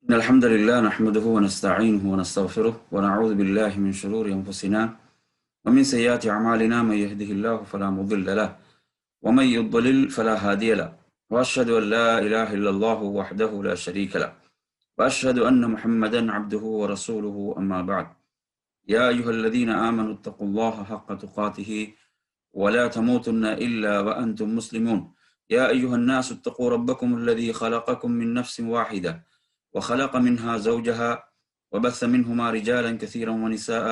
إن الحمد لله نحمده ونستعينه ونستغفره ونعوذ بالله من شرور أنفسنا ومن سيئات أعمالنا. من يهده الله فلا مضل له ومن يضلل فلا هادي له، وأشهد أن لا إله إلا الله وحده لا شريك له، وأشهد أن محمدا عبده ورسوله. أما بعد، يا أيها الذين آمنوا اتقوا الله حق تقاته ولا تموتن إلا وأنتم مسلمون. يا أيها الناس اتقوا ربكم الذي خلقكم من نفس واحدة وخلق منها زوجها وبث منهما رجالا كثيرا ونساء،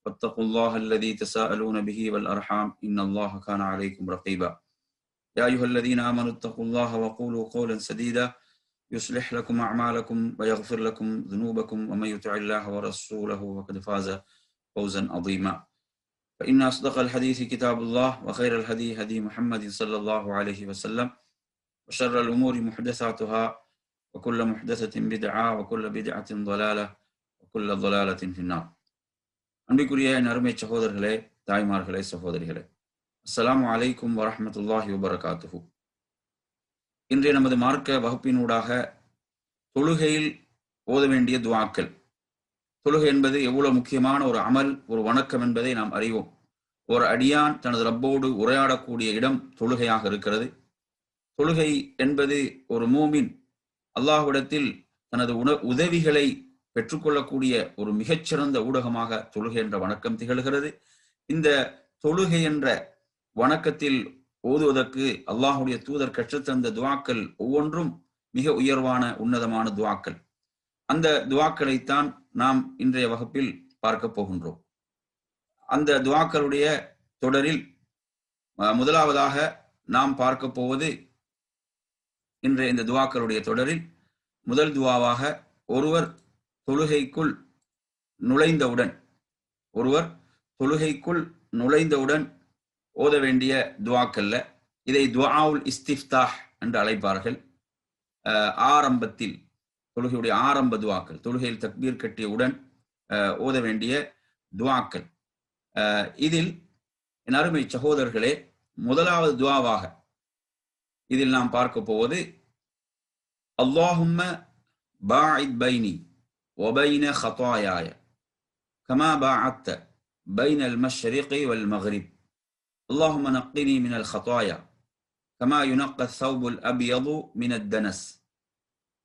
واتقوا الله الذي تساءلون به والأرحام إن الله كان عليكم رقيبا. يا أيها الذين آمنوا اتقوا الله وقولوا قولا سديدا يصلح لكم أعمالكم ويغفر لكم ذنوبكم، ومن يطع الله ورسوله فقد فاز فوزا عظيما. فإن أصدق الحديث كتاب الله، وخير الهدي هدي محمد صلى الله عليه وسلم، وشر الأمور محدثاتها، وكل محدثة بدعة وكل بدعة ضلالة وكل ضلالة في النار. அன்பிற்குரிய என் அருமை சகோதரர்களே, தாய்மார்களே, சகோதரிகளே, அஸ்ஸலாமு அலைக்கும் வரஹ்மத்துல்லாஹி வபரகாத்துஹு. இன்றைய நமது மார்க்க வகுப்பினூடாக தொழுகையில் ஓத வேண்டிய துஆக்கள், தொழுகை என்பது எவ்வளவு முக்கியமான ஒரு அமல், ஒரு வணக்கம் என்பதை நாம் அறிவோம். ஒரு அடியான் தனது ரப்போடு உரையாடக்கூடிய இடம் தொழுகையாக இருக்கிறது. தொழுகை என்பது ஒரு மூமின் அல்லாஹ்விடத்தில் தனது உதவிகளை பெற்றுக்கொள்ளக்கூடிய ஒரு மிகச்சிறந்த ஊடகமாக தொழுகை என்ற வணக்கம் திகழ்கிறது. இந்த தொழுகை என்ற வணக்கத்தில் ஓதுவதற்கு அல்லாஹுடைய தூதர் கற்றுத்தந்த துஆக்கள் ஒவ்வொன்றும் மிக உயர்வான உன்னதமான துஆக்கள். அந்த துஆக்களைத்தான் நாம் இன்றைய வகுப்பில் பார்க்க போகின்றோம். அந்த துஆக்களுடைய தொடரில் முதலாவதாக நாம் பார்க்க போவது, இன்றைய இந்த துஆக்களுடைய தொடரில் முதல் துஆவாக ஒருவர் தொழுகைக்குள் நுழைந்தவுடன் ஓத வேண்டிய துஆக்கல்ல. இதை துஆவுல் இஸ்திஃப்தாஹ் என்று அழைப்பார்கள். ஆரம்பத்தில் தொழுகையுடைய ஆரம்ப துஆக்கள், தொழுகையில் தக்பீர் கட்டியவுடன் ஓத வேண்டிய துஆக்கள். இதில் என் அருமை சகோதரர்களே, முதலாவது துஆவாக இதில் நாம் பார்க்க போவது, அல்லாஹும்ம பாஇத் பைனி வபைன ஹதாயாய கமா பாஅத்த பைனல் மஷ்ரிகி வல் மக்ரிப். அல்லாஹும்ம நக்கினி மினல் ஹதாயா கமா யுனக்க ثوبுல் அபியது மினத் தனஸ்.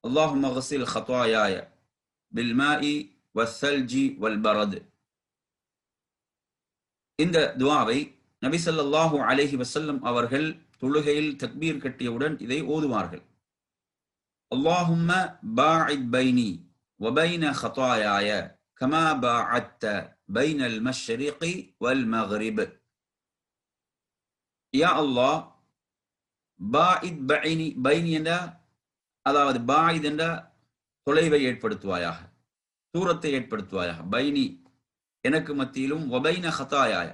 அல்லாஹும்ம கஸில் ஹதாயாய பில் மாஇ வஸ்ஸல்ஜி வல் பரத். இந்த துஆவை நபி ஸல்லல்லாஹு அலைஹி வஸல்லம் அவர்கள் தொழுகையில் தக்பீர் கட்டியவுடன் இதை ஓதுவார்கள். அல்லாஹும்ம பாஇத் பைனி வபைன ஹதாயாய கமா பாஅத்த பைனல் மஷ்ரிகி வல் மக்ரிப். யா அல்லாஹ், பாஇத் பைனி என்ற, அதாவது பாஇத் என்ற தொலைவை ஏற்படுத்துவாயாக, தூரத்தை ஏற்படுத்துவாயாக. பைனி எனக்கு மத்தியிலும், வபைன ஹதாயாய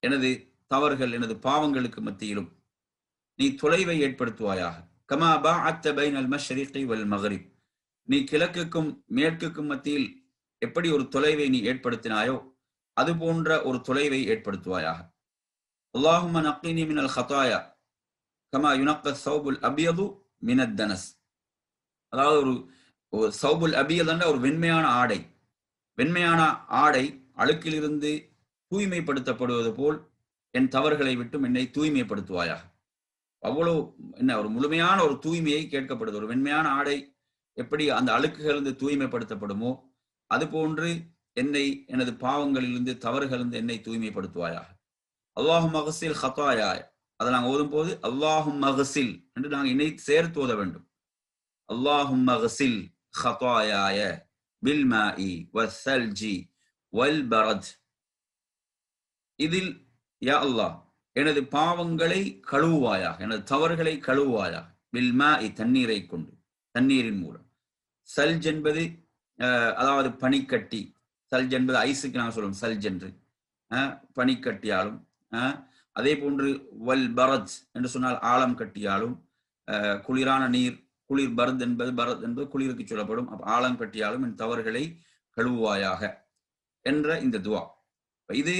எனது தவறுகள், எனது பாவங்களுக்கு மத்தியிலும் நீ தொலைவை ஏற்படுத்துவாயாக. கமா பாஅத்த பைனல் மஷ்ரிகி வல் மக்ரிப், நீ கிழக்குக்கும் மேற்குக்கும் மத்தியில் எப்படி ஒரு தொலைவை நீ ஏற்படுத்தினாயோ அது போன்ற ஒரு தொலைவை ஏற்படுத்துவாயாக. அல்லாஹும்ம நக்கினி மினல் ஹதாயா கமா யுனக்க ثوبுல் அபியது மினத் தனஸ். அதாவது ஒரு ثوبுல் அபியத் என்ற ஒரு வெண்மையான ஆடை, வெண்மையான ஆடை அழுக்கிலிருந்து தூய்மைப்படுத்தப்படுவது போல் என் தவறுகளை விட்டும் என்னை தூய்மைப்படுத்துவாயாக. அவ்வளவு ஒரு முழுமையான ஒரு தூய்மையை கேட்கப்படுது. ஒரு வெண்மையான ஆடை எப்படி அந்த அழுக்குகளிலிருந்து தூய்மைப்படுத்தப்படுமோ அது போன்று என்னை எனது பாவங்களிலிருந்து, தவறுகளிலிருந்து என்னை தூய்மைப்படுத்துவாயாக. அல்லாஹும்ம கஸில் ஹதாயாய, அதை நாங்கள் ஓதும் போது அல்லாஹும்ம கஸில் என்று நாங்கள் இணைத்து சேர்த்து ஓத வேண்டும். அல்லாஹும்ம கஸில் ஹதாயாய பில் மாஇ வஸ்ஸல்ஜி வல் பரத். இதில் யா அல்லாஹ், எனது பாவங்களை கழுவுவாயாக, எனது தவறுகளை கழுவுவாயாக. பில் மாஇ, தண்ணீரை கொண்டு, தண்ணீரின் மூலம். சல்ஜ் என்பது அதாவது பனிக்கட்டி. சல்ஜ் என்பது ஐஸுக்கு நாங்கள் சொல்லுவோம் சல்ஜ் என்று, பனிக்கட்டியாலும். அதே போன்று வல் பரத் என்று சொன்னால் ஆழம் கட்டியாலும், குளிரான நீர், குளிர் பரத் என்பது குளிருக்கு சொல்லப்படும். ஆழம் கட்டியாலும் என் தவறுகளை கழுவுவாயாக என்ற இந்த துஆ. இது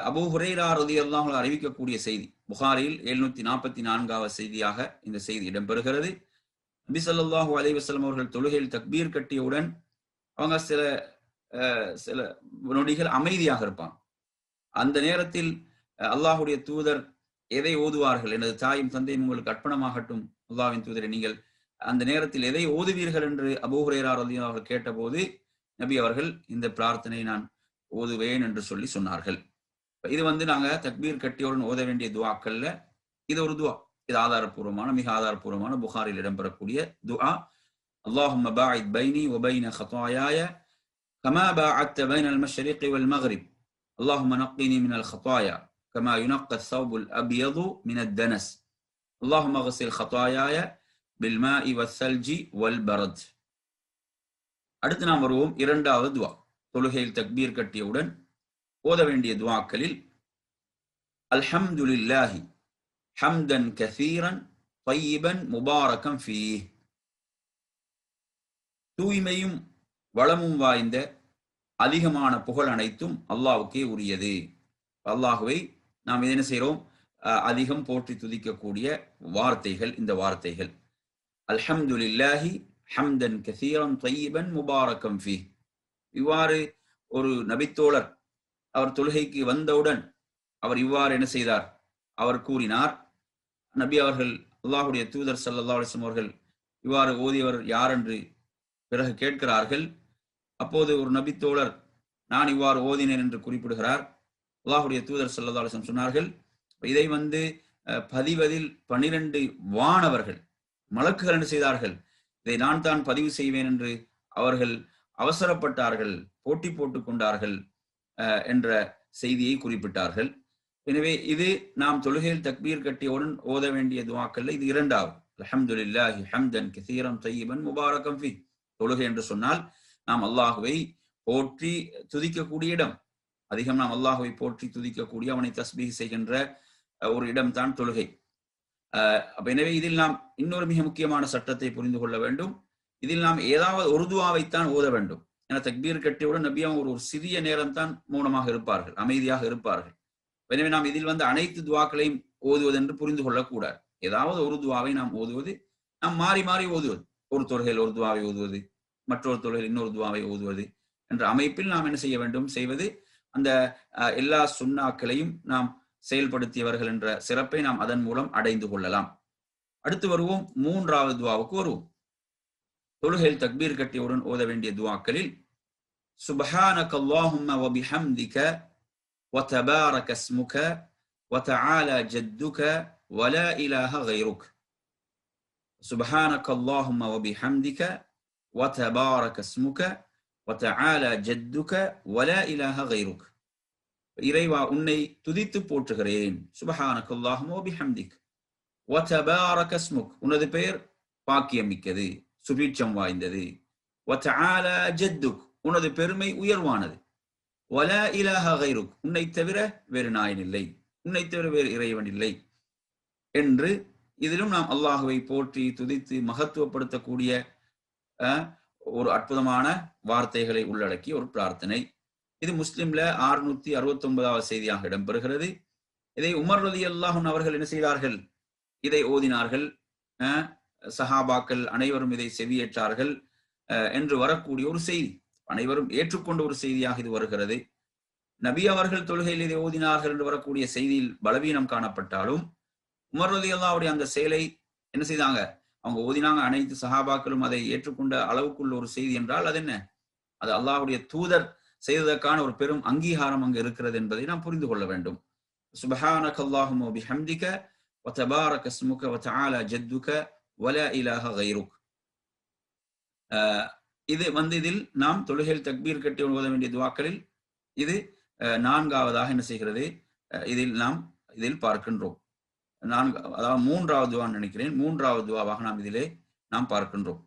அபூ ஹுரைரா ரலியல்லாஹு அன்ஹு அறிவிக்கக்கூடிய செய்தி. புகாரியில் 744வது செய்தியாக இந்த செய்தி இடம்பெறுகிறது. நபி ஸல்லல்லாஹு அலைஹி வஸல்லம் அவர்கள் தொழுகையில் தக்பீர் கட்டியவுடன் அவங்க சில நொடிகள் அமைதியாக இருப்பாங்க. அந்த நேரத்தில் அல்லாஹுடைய தூதர் எதை ஓதுவார்கள்? எனது தாயும் தந்தையும் உங்களுக்கு அர்ப்பணமாகட்டும், அல்லாஹ்வின் தூதரை நீங்கள் அந்த நேரத்தில் எதை ஓதுவீர்கள் என்று அபூ ஹுரைரா ரலியல்லாஹு அவர்கள் கேட்டபோது நபி அவர்கள் இந்த பிரார்த்தனை நான் ஓதுவேன் என்று சொன்னார்கள். இது நாங்க தக்பீர் கட்டியுடன் ஓத வேண்டிய துஆக்கள்ல இது ஒரு துஆ. இது ஆதாரப்பூர்வமான, மிக ஆதாரப்பூர்வமான புகாரில் இடம்பெறக்கூடிய துஆ. அல்லாஹும்ம பாஇத் பைனி வ பைன خطاياي كما باعدت بين المشرق والمغرب اللهم نقني من الخطايا كما ينقى الثوب الأبيض من الدنس اللهم اغسل خطاياي بالماء والثلج والبرد. அடுத்து நாம் வருவோம் இரண்டாவது துஆ. தொழுகையில் தக்பீர் கட்டியவுடன் ஓத வேண்டிய துஆக்களில் அல்ஹம்துலில்லாஹி ஹம்தன் கஸீரன் طيبன் முபாரகம் ஃபீஹ். தூய்மையும் வளமும் வாய்ந்த அதிகமான புகழ் அனைத்தும் அல்லாஹ்வுக்கே உரியது. அல்லாஹ்வை நாம் என்ன செய்கிறோம்? அதிகம் போற்றி துதிக்கக்கூடிய வார்த்தைகள் இந்த வார்த்தைகள். அல்ஹம்துலில்லாஹி ஹம்தன் கஸீரன் طيبன் முபாரகம் ஃபீஹ். இவ்வாறு ஒரு நபித்தோழர் அவர் தொழுகைக்கு வந்தவுடன் அவர் இவ்வாறு என்ன செய்தார்? அவர் கூறினார். நபி அவர்கள் அல்லாஹ்வுடைய தூதர் ஸல்லல்லாஹு அலைஹி வஸல்லம் அவர்கள் இவ்வாறு ஓதியவர் யார் என்று பிறகு கேட்கிறார்கள். அப்போது ஒரு நபித்தோழர் நான் இவ்வாறு ஓதினேன் என்று குறிப்பிடுகிறார். அல்லாஹ்வுடைய தூதர் ஸல்லல்லாஹு அலைஹி வஸல்லம் சொன்னார்கள், இதை பதிவதில் 12 வானவர்கள் மலக்குகள் என்ன செய்தார்கள்? இதை நான் தான் பதிவு செய்வேன் என்று அவர்கள் அவசரப்பட்டார்கள், போட்டி போட்டுக் கொண்டார்கள் என்ற செய்தியை குறிப்பிட்டார்கள். எனவே இது நாம் தொழுகையில் தக்பீர் கட்டியவுடன் ஓத வேண்டிய துஆக்கள்ல இது இரண்டாவது. அல்ஹம்துலில்லாஹி ஹம்தன் கஸீரன் طيبன் முபாரகம் ஃபீஹ். தொழுகை என்று சொன்னால் நாம் அல்லாஹ்வை போற்றி துதிக்கக்கூடிய இடம். அதிகம் நாம் அல்லாஹ்வை போற்றி துதிக்கக்கூடிய, அவனை தஸ்பீஹ் செய்கின்ற ஒரு இடம் தான் தொழுகை. எனவே இதில் நாம் இன்னொரு மிக முக்கியமான சட்டத்தை புரிந்து கொள்ள வேண்டும். இதில் நாம் ஏதாவது ஒரு துஆவைத்தான் ஓத வேண்டும். என தக்பீர் கட்டியவுடன் நபி அவங்க ஒரு சிறிய நேரம் தான் மௌனமாக இருப்பார்கள், அமைதியாக இருப்பார்கள். எனவே நாம் இதில் அனைத்து துஆக்களையும் ஓதுவது என்று புரிந்து கொள்ளக்கூடாது. ஏதாவது ஒரு துஆவை நாம் ஓதுவது, நாம் மாறி மாறி ஓதுவது. ஒரு தொழுகையில் ஒரு துஆவை ஓதுவது, மற்றொரு தொழுகையில் இன்னொரு துஆவை ஓதுவது என்ற அமைப்பில் நாம் என்ன செய்ய வேண்டும்? செய்வது அந்த எல்லா சுன்னாக்களையும் நாம் செயல்படுத்தியவர்கள் என்ற சிறப்பை நாம் அதன் மூலம் அடைந்து கொள்ளலாம். அடுத்து வருவோம், மூன்றாவது துஆவுக்கு வருவோம். தொழுகையில் தக்பீர் கட்டியவுடன் ஓத வேண்டிய துஆக்களில் சுப்ஹானக அல்லாஹும்ம வ பிஹம்திக வ தபாரக இஸ்முக வ தஆலா ஜத்துக வ லா இலாஹ கைருக். சுப்ஹானக அல்லாஹும்ம வ பிஹம்திக வ தபாரக இஸ்முக வ தஆலா ஜத்துக வ லா இலாஹ கைருக். இறைவா, உன்னை துதித்து போற்றுகிறேன். சுப்ஹானக அல்லாஹும்ம வ பிஹம்திக வ தபாரக இஸ்முக், உனது பெயர் பாக்கியம் மிக்கது, சுபீட்சம் வாய்ந்தது. வ தஆலா ஜத்துக், உனது பெருமை உயர்வானது. வ லா இலாஹ கைருக், உன்னை தவிர வேறு நாயன் இல்லை, உன்னை தவிர வேறு இறைவன் இல்லை என்று இதிலும் நாம் அல்லாஹுவை போற்றி துதித்து மகத்துவப்படுத்தக்கூடிய ஒரு அற்புதமான வார்த்தைகளை உள்ளடக்கிய ஒரு பிரார்த்தனை. இது முஸ்லிம்ல 669வது செய்தியாக இடம்பெறுகிறது. இதை உமர் ரலியல்லாஹு அன்ஹு அவர்கள் என்ன செய்தார்கள்? இதை ஓதினார்கள். சஹாபாக்கள் அனைவரும் இதை செவியேற்றார்கள் என்று வரக்கூடிய ஒரு செய்தி, அனைவரும் ஏற்றுக்கொண்ட ஒரு செய்தியாக இது வருகிறது. நபி அவர்கள் தொழுகையில் இதை ஓதினார்கள் என்று வரக்கூடிய செய்தியில் பலவீனம் காணப்பட்டாலும் உமர் ரலியல்லாஹுடைய அந்த செயலை என்ன செய்தாங்க? அவங்க ஓதினாங்க. அனைத்து சஹாபாக்களும் அதை ஏற்றுக்கொண்ட அளவுக்குள்ள ஒரு செய்தி என்றால் அது என்ன? அது அல்லாஹ்வுடைய தூதர் செய்ததற்கான ஒரு பெரும் அங்கீகாரம் அங்கு இருக்கிறது என்பதை நாம் புரிந்து கொள்ள வேண்டும். சுப்ஹானக அல்லாஹும்ம வ பிஹம்திக வ தபாரக இஸ்முக வ தஆலா ஜத்துக வ லா இலாஹ கைருக். இது இதில் நாம் தொழுகையில் தக்பீர் கட்டி ஓத வேண்டிய துஆக்களில் இது நான்காவதாக என்ன செய்கிறது? இதில் பார்க்கின்றோம். அதாவது மூன்றாவது துஆ நினைக்கிறேன். மூன்றாவது துஆவாக நாம் இதிலே நாம் பார்க்கின்றோம்.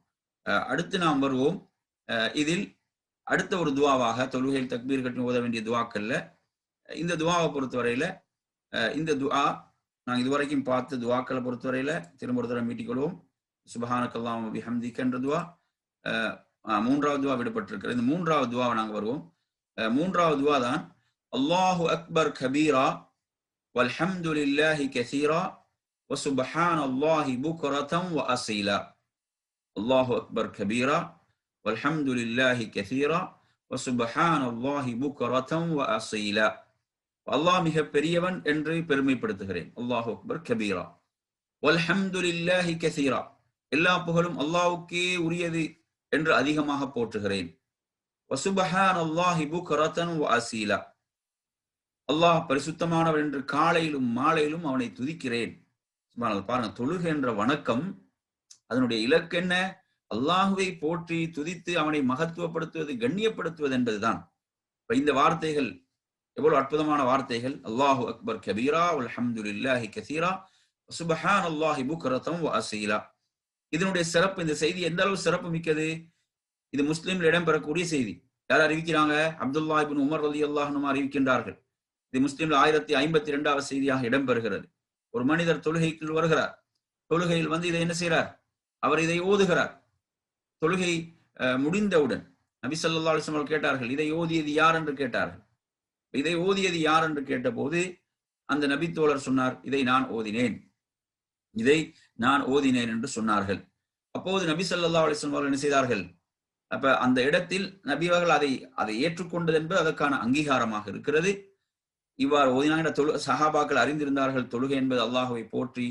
அடுத்து நாம் வருவோம். இதில் அடுத்த ஒரு துஆவாக தொழுகையில் தக்பீர் கட்டி ஓத வேண்டிய துஆக்கள்ல இந்த துஆவை பொறுத்தவரையில இந்த துஆ நாங்கள் இதுவரைக்கும் பார்த்த துஆக்களை பொறுத்தவரையில திரும்ப ஒரு தடவை மீட்டிக்கொள்வோம். சுப்ஹானக அல்லாஹும்ம வ பிஹம்திக என்ற துஆ மூன்றாவது துஆ விடப்பட்டிருக்கிறது. இந்த மூன்றாவது துஆவை நாங்கள் வருவோம். மூன்றாவது துஆ தான் அல்லாஹு அக்பர் கபீரா வல்ஹம்துலில்லாஹி கஸீரா வ சுப்ஹானல்லாஹி புக்ரதன் வ அஸீலா. அல்லாஹு அக்பர் கபீரா வல்ஹம்துலில்லாஹி கஸீரா வசுப்ஹானல்லாஹி புக்ரதன் வ அஸீலா. அல்லாஹ் மிக பெரியவன் என்று பெருமைப்படுத்துகிறேன். அல்லாஹு அக்பர் கபீரா வல்ஹம்துலில்லாஹி கஸீரா, எல்லா புகழும் அல்லாஹ்வுக்கே உரியது என்று அதிகமாக போற்றுகிறேன். வசுப்ஹானல்லாஹி புக்ரதன் வ அஸீலா, அல்லாஹ் பரிசுத்தமானவர் என்று காலையிலும் மாலையிலும் அவனை துதிக்கிறேன். சுப்ஹானல்லாஹ். பாருங்க, தொழுகை என்ற வணக்கம் அதனுடைய இலக்கு என்ன? அல்லாஹுவை போற்றி துதித்து அவனை மகத்துவப்படுத்துவது, கண்ணியப்படுத்துவது என்பதுதான். இந்த வார்த்தைகள் எவ்வளவு அற்புதமான வார்த்தைகள்! அல்லாஹு அக்பர் கபீரா வல்ஹம்துலில்லாஹி கஸீரா சுப்ஹானல்லாஹி புக்ரதன் வ அஸீலா. இதனுடைய சிறப்பு, இந்த செய்தி எந்த அளவு சிறப்பு மிக்கது! இது முஸ்லிம்ல இடம்பெறக்கூடிய செய்தி. யார் அறிவிக்கிறாங்க? அப்துல்லாஹ் இப்னு உமர் ரலியல்லாஹு அன்ஹு அறிவிக்கின்றார்கள். இது முஸ்லிம்ல 1052வது செய்தியாக இடம்பெறுகிறது. ஒரு மனிதர் தொழுகைக்குள் வருகிறார். தொழுகையில் வந்து இதை என்ன செய்கிறார்? அவர் இதை ஓதுகிறார். தொழுகை முடிந்தவுடன் நபி ஸல்லல்லாஹு அலைஹி வஸல்லம் கேட்டார்கள், இதை ஓதியது யார் என்று கேட்டார்கள். இதை ஓதியது யார் என்று கேட்டபோது அந்த நபி தோழர் சொன்னார், இதை நான் ஓதினேன், இதை நான் ஓதினேன் என்று சொன்னார்கள். அப்போது நபி ஸல்லல்லாஹு அலைஹி வஸல்லம் என்ன செய்தார்கள்? அப்ப அந்த இடத்தில் நபி அவர்கள் அதை ஏற்றுக்கொண்டது என்பது அதற்கான அங்கீகாரமாக இருக்கிறது. இவ்வாறு ஓதினாங்க. சஹாபாக்கள் அறிந்திருந்தார்கள் தொழுகை என்பது அல்லாஹுவை போற்றி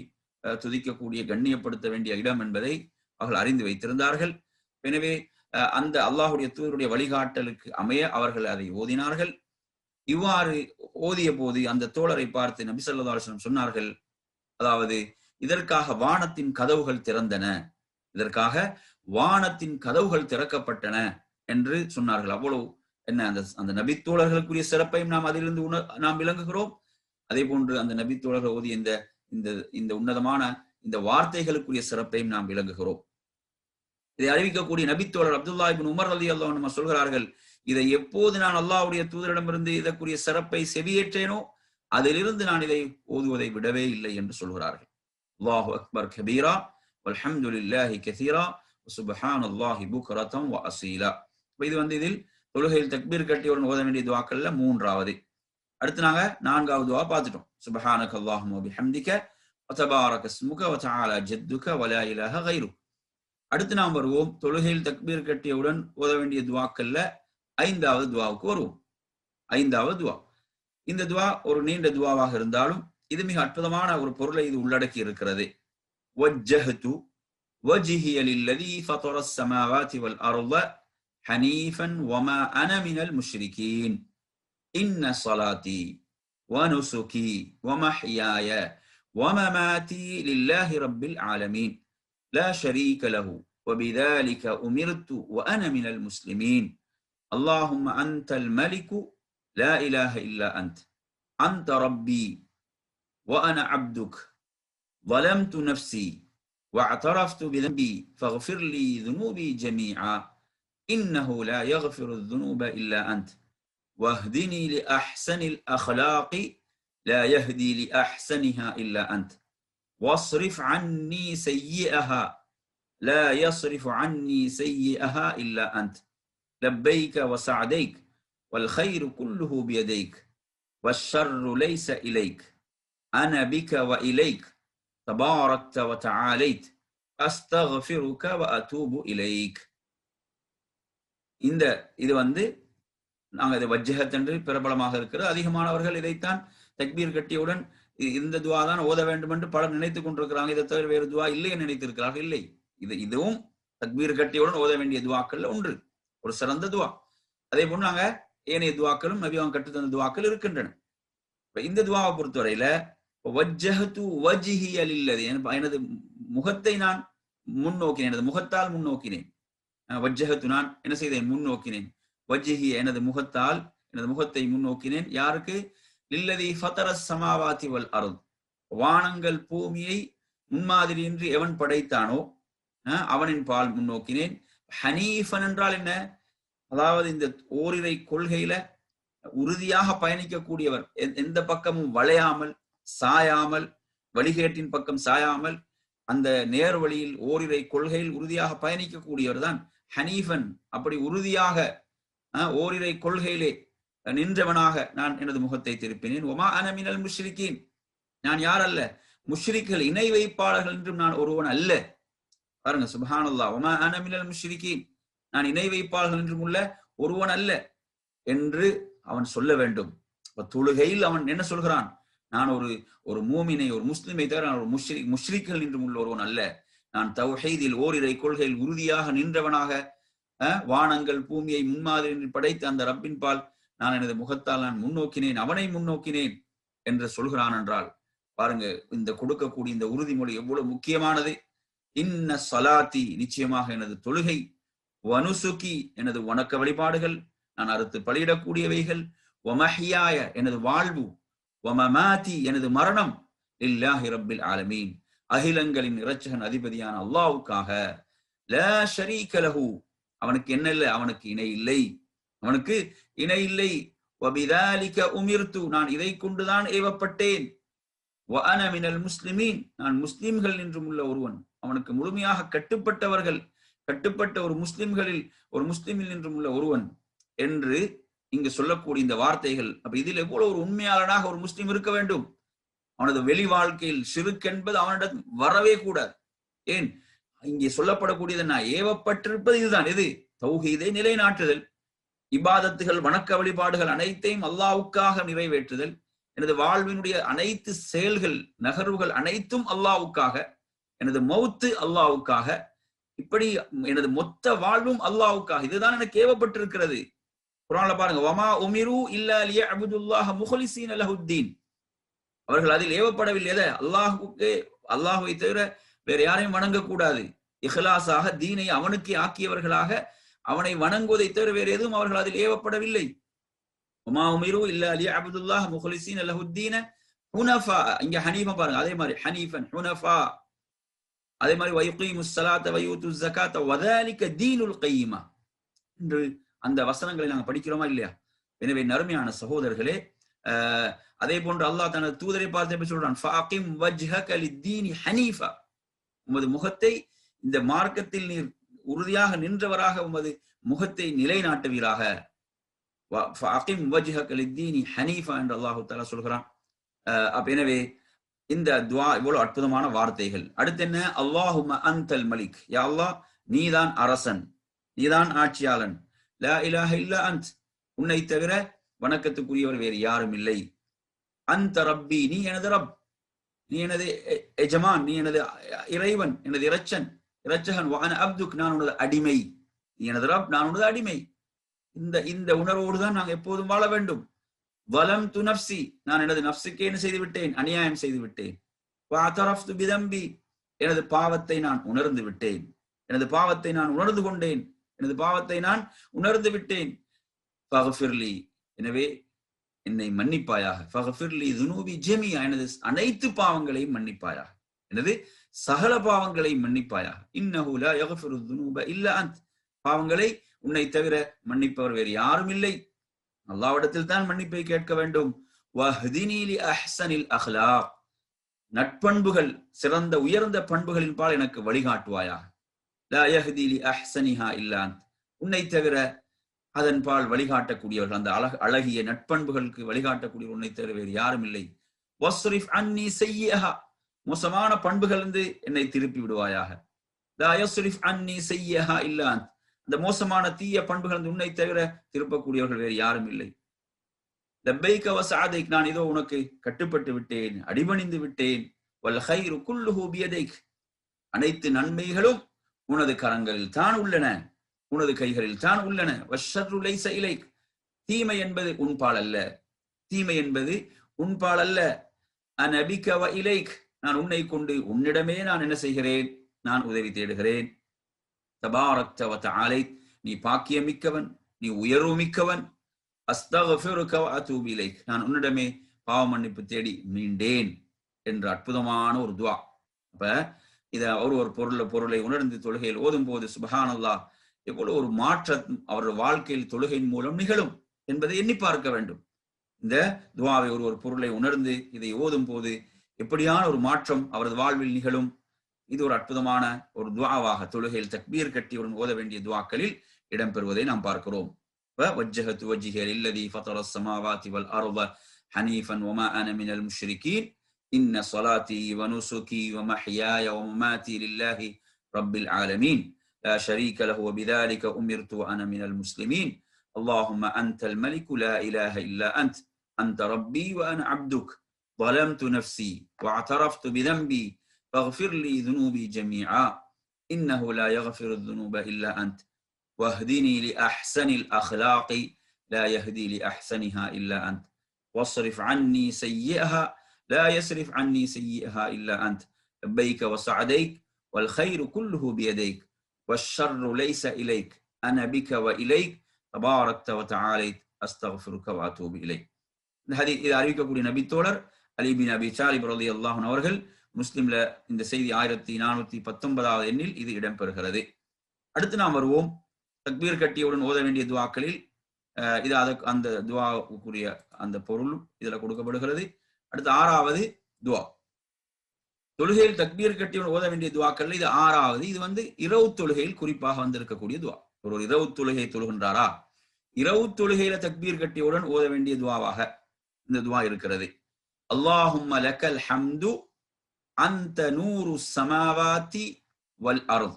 துதிக்கக்கூடிய, கண்ணியப்படுத்த வேண்டிய இடம் என்பதை அவர்கள் அறிந்து வைத்திருந்தார்கள். எனவே அந்த அல்லாஹுடைய தூதருடைய வழிகாட்டலுக்கு அமைய அவர்கள் அதை ஓதினார்கள். இவ்வாறு ஓதிய போது அந்த தோழரை பார்த்து நபி ஸல்லல்லாஹு அலைஹி வஸல்லம் சொன்னார்கள், அதாவது இதற்காக வானத்தின் கதவுகள் திறந்தன, இதற்காக வானத்தின் கதவுகள் திறக்கப்பட்டன என்று சொன்னார்கள். அவ்வளவு என்ன அந்த நபி தோழர்களுக்குரிய சிறப்பையும் நாம் அதிலிருந்து நாம் விளங்குகிறோம். அதே போன்று அந்த நபி தோழர்கள் ஓதிய இந்த உன்னதமான இந்த வார்த்தைகளுக்குரிய சிறப்பையும் நாம் விளங்குகிறோம். இதை அறிவிக்கக்கூடிய நபித்தோழர் அப்துல்லாஹ் இப்னு உமர் ரலியல்லாஹு அன்ஹு சொல்கிறார்கள், இதை எப்போது நான் அல்லாஹ்வுடைய தூதரிடமிருந்து இதற்குரிய சிறப்பை செவியேற்றேனோ அதிலிருந்து நான் இதை ஓதுவதை விடவே இல்லை என்று சொல்கிறார்கள். அல்லாஹு அக்பர் கபீரா வல்ஹம்துலில்லாஹி கஸீரா சுப்ஹானல்லாஹி புக்ரதன் வ அஸீலா. இது இதில் தொழுகையில் தக்பீர் கட்டியவுடன் ஓத வேண்டிய துஆக்கள்ல 3வது. அடுத்து நாங்க 4வது துஆ பார்த்துட்டோம். சுப்ஹானக அல்லாஹும்ம வ பிஹம்திக வ தபாரக இஸ்முக வ தஆலா ஜத்துக வ லா இலாஹ கைருக். அடுத்து நாம் வருவோம் தொழுகையில் தக்பீர் கட்டியவுடன் ஓத வேண்டிய துஆக்கள்ல 5வது துஆவுக்கு வருவோம். 5வது துஆ. இந்த துஆ ஒரு நீண்ட துஆவாக இருந்தாலும் இது மிக அற்புதமான ஒரு பொருளை இது உள்ளடக்கி இருக்கிறது. வஜ்ஜஹது வஜ்ஹிய லில்லதி ஃபதரஸ் ஸமாவாதி வல் அர்த ஹனீஃபன் வமா அன மினல் முஷ்ரிகீன் இன்ன ஸலாத்தி வனுசுகி வமஹ்யாய வமமாதி லில்லாஹி ரப்பில் ஆலமீன் லா ஷரீக லஹு வபிதாலிக உமிர்து வஅன மினல் முஸ்லிமீன் اللهم أنت الملك لا إله إلا أنت ربي وأنا عبدك ظلمت نفسي واعترفت بذنبي فاغفر لي ذنوبي جميعا إنه لا يغفر الذنوب إلا أنت واهدني لأحسن الأخلاق لا يهدي لأحسنها إلا أنت واصرف عني سيئها لا يصرف عني سيئها إلا أنت لبيك وسعديك والخير كله بيديك والشر ليس إليك أنا بك وإليك تباركت وتعاليت أستغفرك وأتوب إليك. இது நாங்கள் இதை வஜ்ஜஹத் என்று பிரபலமாக இருக்கிறது. அதிகமானவர்கள் இதைத்தான் தக்பீர் கட்டியவுடன் இந்த துவா தான் ஓத வேண்டும் என்று பலர் நினைத்துக் கொண்டிருக்கிறாங்க. இதை தவிர வேறு துவா இல்லை என்று நினைத்திருக்கிறார்கள். இல்லை, இதுவும் தக்பீர் கட்டியவுடன் ஓத வேண்டிய துவாக்கள் ஒன்று, ஒரு சிறந்த துவா. அதே போன்று நாங்க ஏனைய துவாக்களும் நபி அவங்க கற்றுத்தந்த துவாக்கள் இருக்கின்றன. இந்த துவாவை பொறுத்தவரையில வஜ்ஜஹது வஜ்ஹிய லில்லதி, எனது முகத்தை நான் முன்னோக்கினேன், எனது முகத்தால் முன்னோக்கினேன். வஜ்ஜஹது நான் என்ன செய்தேன்? முன்னோக்கினேன். வஜ்ஹிய எனது முகத்தால், எனது முகத்தை முன்னோக்கினேன். யாருக்கு? லில்லதி ஃபதரஸ் ஸமாவாதி வல் அர்த், வானங்கள் பூமியை முன்மாதிரியின்றி எவன் படைத்தானோ அவனின் பால் முன்னோக்கினேன். ஹனீஃபன் என்றால் என்ன? அதாவது இந்த ஓரிரை கொள்கையில உறுதியாக பயணிக்கக்கூடியவர், எந்த பக்கமும் வளையாமல் சாயாமல், வழிகேட்டின் பக்கம் சாயாமல், அந்த நேர் வழியில் ஓரிரை கொள்கையில் உறுதியாக பயணிக்கக்கூடியவர் தான் ஹனீஃபன். அப்படி உறுதியாக ஓரிரை கொள்கையிலே நின்றவனாக நான் எனது முகத்தை திருப்பினேன். ஒமா அன மினல் முஷ்ரிகீன், நான் யார் அல்ல? முஷ்ரிக்குகள், இணை வைப்பாளர்கள் என்றும் நான் ஒருவன் அல்ல. பாருங்க, சுப்ஹானல்லாஹ், வமா அன மினல் முஷ்ரிகீன், நான் இணை வைப்பாளர்கள் என்றும் உள்ள ஒருவன் அல்ல என்று அவன் சொல்ல வேண்டும். தொழுகையில் அவன் என்ன சொல்கிறான்? நான் ஒரு மூமினை, ஒரு முஸ்லிமை தவிர நான் ஒரு முஷ்ரிக்கள் என்றும் உள்ள ஒருவன் அல்ல. நான் தௌஹீதில் ஓரிரை கொள்கையில் உறுதியாக நின்றவனாக, வானங்கள் பூமியை முன்மாதிரி படைத்த அந்த ரப்பின் பால் நான் எனது முகத்தால் நான் முன்னோக்கினேன், அவனை முன்னோக்கினேன் என்று சொல்கிறான் என்றால் பாருங்க, இந்த கொடுக்கக்கூடிய இந்த உறுதிமொழி எவ்வளவு முக்கியமானது. இன்ன ஸலாத்தி, நிச்சயமாக எனது தொழுகை, வனுசுகி, எனது வணக்க வழிபாடுகள், நான் அறுத்து பலியிடக்கூடியவைகள், வமஹியாய, எனது வாழ்வு, வமமாதி, எனது மரணம், லில்லாஹி ரப்பில் ஆலமீன், அகிலங்களின் இரட்சகன் அதிபதியான அல்லாஹ்வுக்காக, லா ஷரீக லஹு, அவனுக்கு என்ன இல்லை, அவனுக்கு இணை இல்லை, அவனுக்கு இணை இல்லை. வபிதாலிக உமிர்து, நான் இதை கொண்டுதான் ஏவப்பட்டேன். வஅன மினல் முஸ்லிமீன், நான் முஸ்லிம்கள் என்றும் உள்ள ஒருவன், அவனுக்கு முழுமையாக கட்டுப்பட்ட ஒரு முஸ்லிமில் என்றும் உள்ள ஒருவன் என்று இங்கு சொல்லக்கூடிய இந்த வார்த்தைகள். அப்ப இதில் எவ்வளவு ஒரு உண்மையாளனாக ஒரு முஸ்லிம் இருக்க வேண்டும். அவனது வெளி வாழ்க்கையில் ஷிர்க் என்பது அவனிடம் வரவே கூடாது. ஏன் இங்கே சொல்லப்படக்கூடியது, நான் ஏவப்பட்டிருப்பது இதுதான். எது? தௌஹீதை நிலைநாட்டுதல், இபாதத்துகள், வணக்க வழிபாடுகள் அனைத்தையும் அல்லாஹ்வுக்காக நிறைவேற்றுதல், எனது வாழ்வினுடைய அனைத்து செயல்கள், நகர்வுகள் அனைத்தும் அல்லாஹ்வுக்காக, எனது மௌத்து அல்லாஹ்வுக்காக, இப்படி எனது மொத்த வாழ்வும் அல்லாஹ்வுக்காக, இதுதான் எனக்கு ஏவப்பட்டிருக்கிறது. குர்ஆன்ல பாருங்க, வமா உமிரு இல்லா லியஅபுதுல்லாஹ முஹ்லிஸீன லஹுத்தீன், அவர்கள் அதில் ஏவப்படவில்லை. எதை? அல்லாஹ்வை தவிர வேற யாரையும் வணங்கக்கூடாது, இஹ்லாஸாக தீனை அவனுக்கு ஆக்கியவர்களாக அவனை வணங்குவதை தவிர வேறு எதுவும் அவர்கள் அதில் ஏவப்படவில்லை. வமா உமிரு இல்லா லியஅபுதுல்லாஹ முஹ்லிஸீன லஹுத்தீன ஹுனஃபா, இங்க ஹனீஃபா பாருங்க, அதே மாதிரி ஹனீஃபன் ஹுனஃபா, அதே மாதிரி வயுகீமுஸ் ஸலாத்த வயூத்துஸ் ஸகாத்த வதாலிக தீனுல் கய்யிமா என்று அந்த வசனங்களை நாங்கள் படிக்கிறோமா இல்லையா? எனவே நறுமையான சகோதரர்களே, அதே போன்று அல்லாஹ் தனது தூதரை பார்த்து எப்படி சொல்றான்? ஃபஅகிம் வஜ்ஹக லித்தீனி ஹனீஃபா, உமது முகத்தை இந்த மார்க்கத்தில் நீர் உறுதியாக நின்றவராக உமது முகத்தை நிலைநாட்டுவீராக. ஃபஅகிம் வஜ்ஹக லித்தீனி ஹனீஃபா என்று அல்லாஹ் தஆலா சொல்கிறான். எனவே இந்த துஆ இவ்வளவு அற்புதமான வார்த்தைகள். அடுத்து என்ன? அல்லாஹும்ம அன்தல் மலிக், யா அல்லாஹ் நீதான் அரசன், நீதான் ஆட்சியாளன். லா இலாஹ இல்லா அன்த், உன்னை தவிர வணக்கத்துக்குரியவர் வேறு யாரும் இல்லை. அந்த ரப்பி, நீ எனது ரப், நீ எனது எஜமான், நீ எனது இறைவன், எனது இரட்சகன். வஅன அப்துக், நான் உனது அடிமை. நீ எனது ரப், நான் உனது அடிமை. இந்த உணர்வோடு தான் நாங்கள் எப்போதும் வாழ வேண்டும். வலம்து நஃப்ஸி, நான் எனது நஃப்ஸுக்கே என்ன செய்து விட்டேன்? அநியாயம் செய்து விட்டேன். வஅதரஃப்து பிதம்பி, எனது பாவத்தை நான் உணர்ந்து விட்டேன், எனது பாவத்தை நான் உணர்ந்து கொண்டேன், எனது பாவத்தை நான் உணர்ந்து விட்டேன். ஃபக்ஃபிர்லி, எனவே என்னை மன்னிப்பாயாக. ஃபக்ஃபிர்லி ذுனூபி ஜமீஆ, எனது அனைத்து பாவங்களையும் மன்னிப்பாயாக, எனது சகல பாவங்களையும் மன்னிப்பாயாக. இன்னஹு லா யக்ஃபிரு ذுனூப இல்லா அன்த், பாவங்களை உன்னை தவிர மன்னிப்பவர் வேறு யாரும் இல்லை. அல்லாஹ்விடத்தில் தான் மன்னிப்பை கேட்க வேண்டும். வஹ்தினி லி அஹ்ஸனில் அக்லாக், நட்பண்புகள், சிறந்த உயர்ந்த பண்புகளின் பால் எனக்கு வழிகாட்டுவாயாக. லா யஹ்தி லி அஹ்ஸனிஹா இல்லா அன்த், உன்னை தவிர அதன் பால் வழிகாட்டக்கூடியவர்கள், அந்த அழகிய நட்பண்புகளுக்கு வழிகாட்டக்கூடிய உன்னை தவிர வேறு யாரும் இல்லை. வஸ்ரிஃப் அன்னி ஸய்யிஹா, மோசமான பண்புகளிலிருந்து என்னை திருப்பி விடுவாயாக. லா யஸ்ரிஃப் அன்னி ஸய்யிஹா இல்லா அன்த், அந்த மோசமான தீய பண்புகள் உன்னை தவிர திருப்பக்கூடியவர்கள் வேறு யாரும் இல்லை. லப்பைக வஸஅதைக், நான் இதோ உனக்கு கட்டுப்பட்டு விட்டேன், அடிபணிந்து விட்டேன். வல் கைரு குல்லுஹு பியதைக், அனைத்து நன்மைகளும் உனது கரங்களில் தான் உள்ளன, உனது கைகளில் தான் உள்ளன. வஷ்ஷர்ரு லைஸ இலைக், தீமை என்பது உன்பால் அல்ல, தீமை என்பது உன்பால் அல்ல. அனபிக வ இலைக், நான் உன்னை கொண்டு உன்னிடமே நான் என்ன செய்கிறேன்? நான் உதவி தேடுகிறேன். தபாரக்த வ தஆலைத், நீ பாக்கியமிக்கவன், நீ உயர்வு மிக்கவன். அஸ்தக்ஃபிருக வ அதூபு இலைக், நான் உன்னிடமே பாவ மன்னிப்பு தேடி மீண்டேன் என்ற அற்புதமான ஒரு துஆ. அப்ப இத ஒரு பொருளை உணர்ந்து தொழுகையில் ஓதும் போது சுப்ஹானல்லாஹ், எவ்வளவு ஒரு மாற்றம் அவரது வாழ்க்கையில் தொழுகையின் மூலம் நிகழும் என்பதை எண்ணி பார்க்க வேண்டும். இந்த துஆவை ஒரு பொருளை உணர்ந்து இதை ஓதும் போது எப்படியான ஒரு மாற்றம் அவரது வாழ்வில் நிகழும். இது ஒரு அற்புதமான ஒரு துஆவாக தொழுகையில் தக்பீர் கட்டியுடன் ஓத வேண்டிய துஆக்களில் இடம்பெறுவதை நாம் பார்க்கிறோம். வஜ்ஜஹது வஜ்ஹிய லில்லதி ஃபதரஸ் ஸமாவாதி வல் அர்த ஹனீஃபன் வமா அன மினல் முஷ்ரிகீன் இன்ன ஸலாத்தி வ நுசுகி வ மஹ்யாய வ மமாத்தி லில்லாஹி رب العالمين لا شريك له وبذلك أمرت وأنا من المسلمين اللهم أنت الملك لا إله إلا أنت أنت ربي وأنا عبدك ظلمت نفسي واعترفت بذنبي فاغفر لي ذنوبي جميعا إنه لا يغفر الذنوب إلا أنت واهدني لأحسن الأخلاق لا يهدي لأحسنها إلا أنت واصرف عني سيئها لا يصرف عني سيئها إلا أنت لبيك وسعديك والخير كله بيديك والشر ليس إليك أنا بك وإليك تباركت وتعاليت أستغفرك وأتوب إليك. இது அறிவிக்கக்கூடிய நபித்தோழர் அலி பின் அபி தாலிப் ரலியல்லாஹு அன்ஹு அவர்கள். முஸ்லிம்ல இந்த செய்தி 1419வது எண்ணில் இது இடம்பெறுகிறது. அடுத்து நாம் வருவோம் தக்பீர் கட்டியவுடன் ஓத வேண்டிய துவாக்களில். இது அந்த துவாவுக்குரிய அந்த பொருளும் இதுல கொடுக்கப்படுகிறது. அடுத்து 6வது துவா. தொழுகையில் தக்பீர் கட்டியவுடன் ஓத வேண்டிய துவாக்கள் இது 6வது. இது இரவு தொழுகையில் குறிப்பாக வந்திருக்கக்கூடிய துவா. ஒரு இரவு தொழுகை தொழுகின்றாரா, இரவு தொழுகையில தக்பீர் கட்டியவுடன் ஓத வேண்டிய துவாவாக இந்த துவா இருக்கிறது. அல்லாஹும்ம லக்கல் ஹம்து அன்த நூரு ஸமாவாதி வல் அர்த்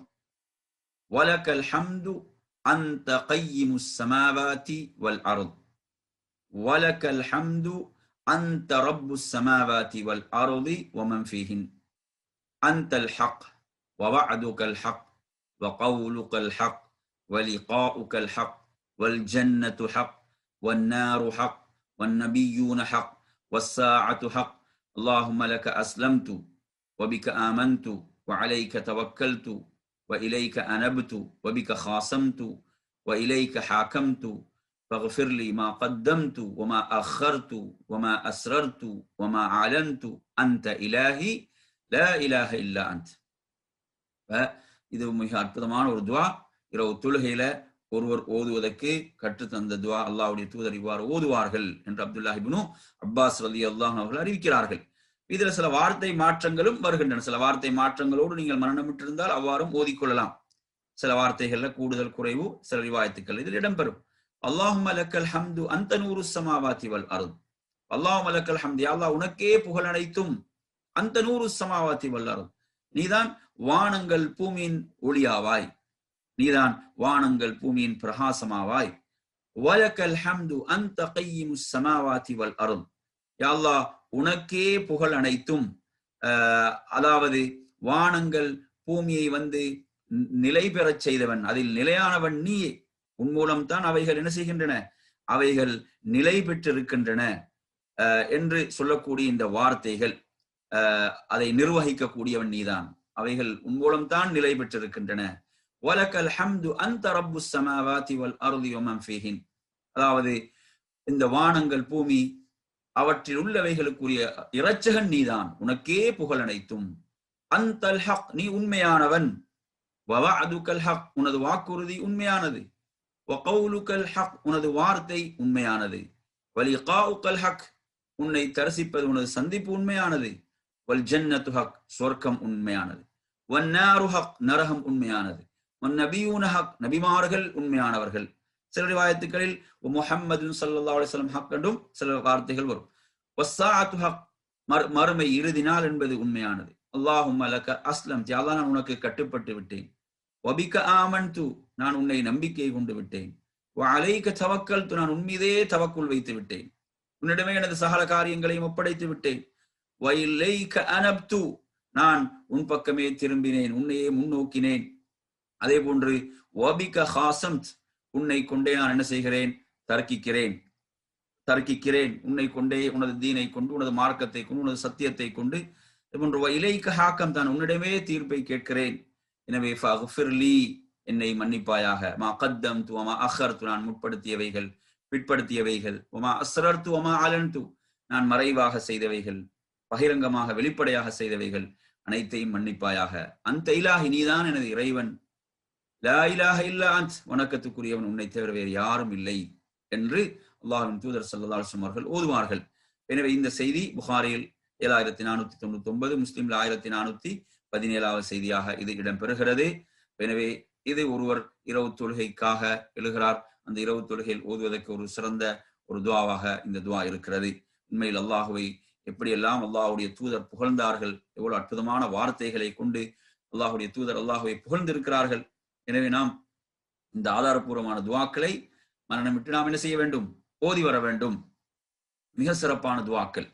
வலக்கல் ஹம்து அன்த கையிமுஸ் ஸமாவாதி வல் அர்த் வலக்கல் ஹம்து அன்த ரப்புஸ் ஸமாவாதி வல் அர்தி வமன் ஃபீஹின் அன்தல் ஹக் வவஅதுகல் ஹக் வகவுலுகல் ஹக் வலிகாஉகல் ஹக் والجنة حق والنار حق والنبيون حق والساعة حق اللهم لك أسلمت وبك آمنت وعليك توكلت وإليك أنبت وبك خاصمت وإليك حاكمت فاغفر لي ما قدمت وما أخرت وما أسررت وما أعلنت أنت إلهي لا إله إلا أنت. இது மிக அற்புதமான ஒரு துவா. இரவு தொழுகையில ஒருவர் ஓதுவதற்கு கற்று தந்த துவா. அல்லாஹ்வுடைய தூதர் இவ்வாறு ஓதுவார்கள் என்று அப்துல்லாஹ் இப்னு அப்பாஸ் ரலியல்லாஹு அன்ஹு அவர்கள் அறிவிக்கிறார்கள். இதுல சில வார்த்தை மாற்றங்களும் வருகின்றன. சில வார்த்தை மாற்றங்களோடு நீங்கள் மரணமிட்டிருந்தால் அவ்வாறும் ஓதிக்கொள்ளலாம். சில வார்த்தைகள்ல கூடுதல் குறைவு சில ரிவாயத்துக்கள் இதில் இடம்பெறும். அல்லாஹும்ம லக்கல் ஹம்து அன்த நூரு ஸமாவாதி வல் அர்த். அல்லாஹும்ம லக்கல் ஹம்து, யா அல்லாஹ் உனக்கே புகழ் அனைத்தும். அன்த நூரு ஸமாவாதி வல் அர்த், நீதான் வானங்கள் பூமியின் ஒளியாவாய், நீதான் வானங்கள் பூமியின் பிரகாசமாவாய். வலக்கல் ஹம்து அன்த கையிமுஸ் ஸமாவாதி வல் அர்த், யா அல்லாஹ் உனக்கே புகழ் அனைத்தும். அதாவது வானங்கள் பூமியை நிலை பெறச் செய்தவன், அதில் நிலையானவன் நீயே. உன் மூலம்தான் அவைகள் என்ன செய்கின்றன, அவைகள் நிலை பெற்றிருக்கின்றன என்று சொல்லக்கூடிய இந்த வார்த்தைகள், அதை நிர்வகிக்கக்கூடியவன் நீதான், அவைகள் உன் மூலம்தான் நிலை பெற்றிருக்கின்றன. வலக்கல் ஹம்து அன்த ரப்புஸ் ஸமாவாதி வல் அர்தி வமன் ஃபீஹின், அதாவது இந்த வானங்கள் பூமி அவற்றில் உள்ளவைகளுக்குரிய இரட்சகன் நீதான், உனக்கே புகழ் அனைத்தும். அன்தல் ஹக், நீ உண்மையானவன். வவஅதுகல் ஹக், உனது வாக்குறுதி உண்மையானது. வகவுலுகல் ஹக், உனது வார்த்தை உண்மையானது. வலிகாஉகல் ஹக், உன்னை தரிசிப்பது உனது சந்திப்பு உண்மையானது. வல் ஜன்னத்து ஹக், சொர்க்கம் உண்மையானது. வன்னாரு ஹக், நரகம் உண்மையானது. வன்னபியூன ஹக், நபிமார்கள் உண்மையானவர்கள். சில ரிவாயத்துகளில் முஹம்மது ஸல்லல்லாஹு அலைஹி வஸல்லம் ஹக் என்றும் சில வார்த்தைகள் வரும். வஸ்ஸாஅத்து ஹக், மறுமை இறுதி நாள் என்பது உண்மையானது. அல்லாஹும்ம லக அஸ்லம், யா அல்லாஹ் நான் உனக்கு கட்டுப்பட்டு விட்டேன். வபிக ஆமன்து, நான் உன்னை நம்பிக்கை கொண்டு விட்டேன். வஅலைக தவக்கல்து, நான் உன்மீதே தவக்குல் வைத்து விட்டேன். உன்னிடமே எனது சகல காரியங்களையும் ஒப்படைத்து விட்டேன். வஇலைக அனப்து, நான் உன் பக்கமே திரும்பினேன், உன்னையே முன்னோக்கினேன். அதே போன்று வபிக ஹாசம்த், உன்னை கொண்டே நான் என்ன செய்கிறேன், தர்க்கிக்கிறேன். உன்னை கொண்டே, உனது தீனை கொண்டு, உனது மார்க்கத்தை கொண்டு, உனது சத்தியத்தை கொண்டு. போன்ற இலைக்க ஹாக்கம், தான் உன்னிடமே தீர்ப்பை கேட்கிறேன். எனவே ஃபக்ஃபிர்லி, என்னை மன்னிப்பாயாக. மா கத்தம்து வமா அஹர்து, நான் முற்படுத்தியவைகள் பிற்படுத்தியவைகள். வமா அஸ்ரர்து வமா அலன்து, நான் மறைவாக செய்தவைகள் பகிரங்கமாக வெளிப்படையாக செய்தவைகள் அனைத்தையும் மன்னிப்பாயாக. அந்த இலாஹி, நீதான் எனது இறைவன். லா இலாஹ இல்லா அன்த், வணக்கத்துக்குரியவன் உன்னை தவிர வேறு யாரும் இல்லை என்று அல்லாஹ்வின் தூதர் ஸல்லல்லாஹு அலைஹி வஸல்லம் அவர்கள் ஓதுவார்கள். எனவே இந்த செய்தி புகாரியில் 7499, முஸ்லிம்ல 1417வது செய்தியாக இது இடம்பெறுகிறது. எனவே இது ஒருவர் இரவு தொழுகைக்காக எழுகிறார், அந்த இரவு தொழுகையில் ஓதுவதற்கு ஒரு சிறந்த ஒரு துவாவாக இந்த துவா இருக்கிறது. உண்மையில் அல்லாஹுவை எப்படியெல்லாம் அல்லாஹ்வுடைய தூதர் புகழ்ந்தார்கள், எவ்வளவு அற்புதமான வார்த்தைகளை கொண்டு அல்லாஹுடைய தூதர் அல்லாஹுவை புகழ்ந்திருக்கிறார்கள். எனவே நாம் இந்த ஆதாரபூர்வமான துவாக்களை மனநமிட்டு நாம் என்ன செய்ய வேண்டும்? ஓதி வர வேண்டும். மிக சிறப்பான துவாக்கள்.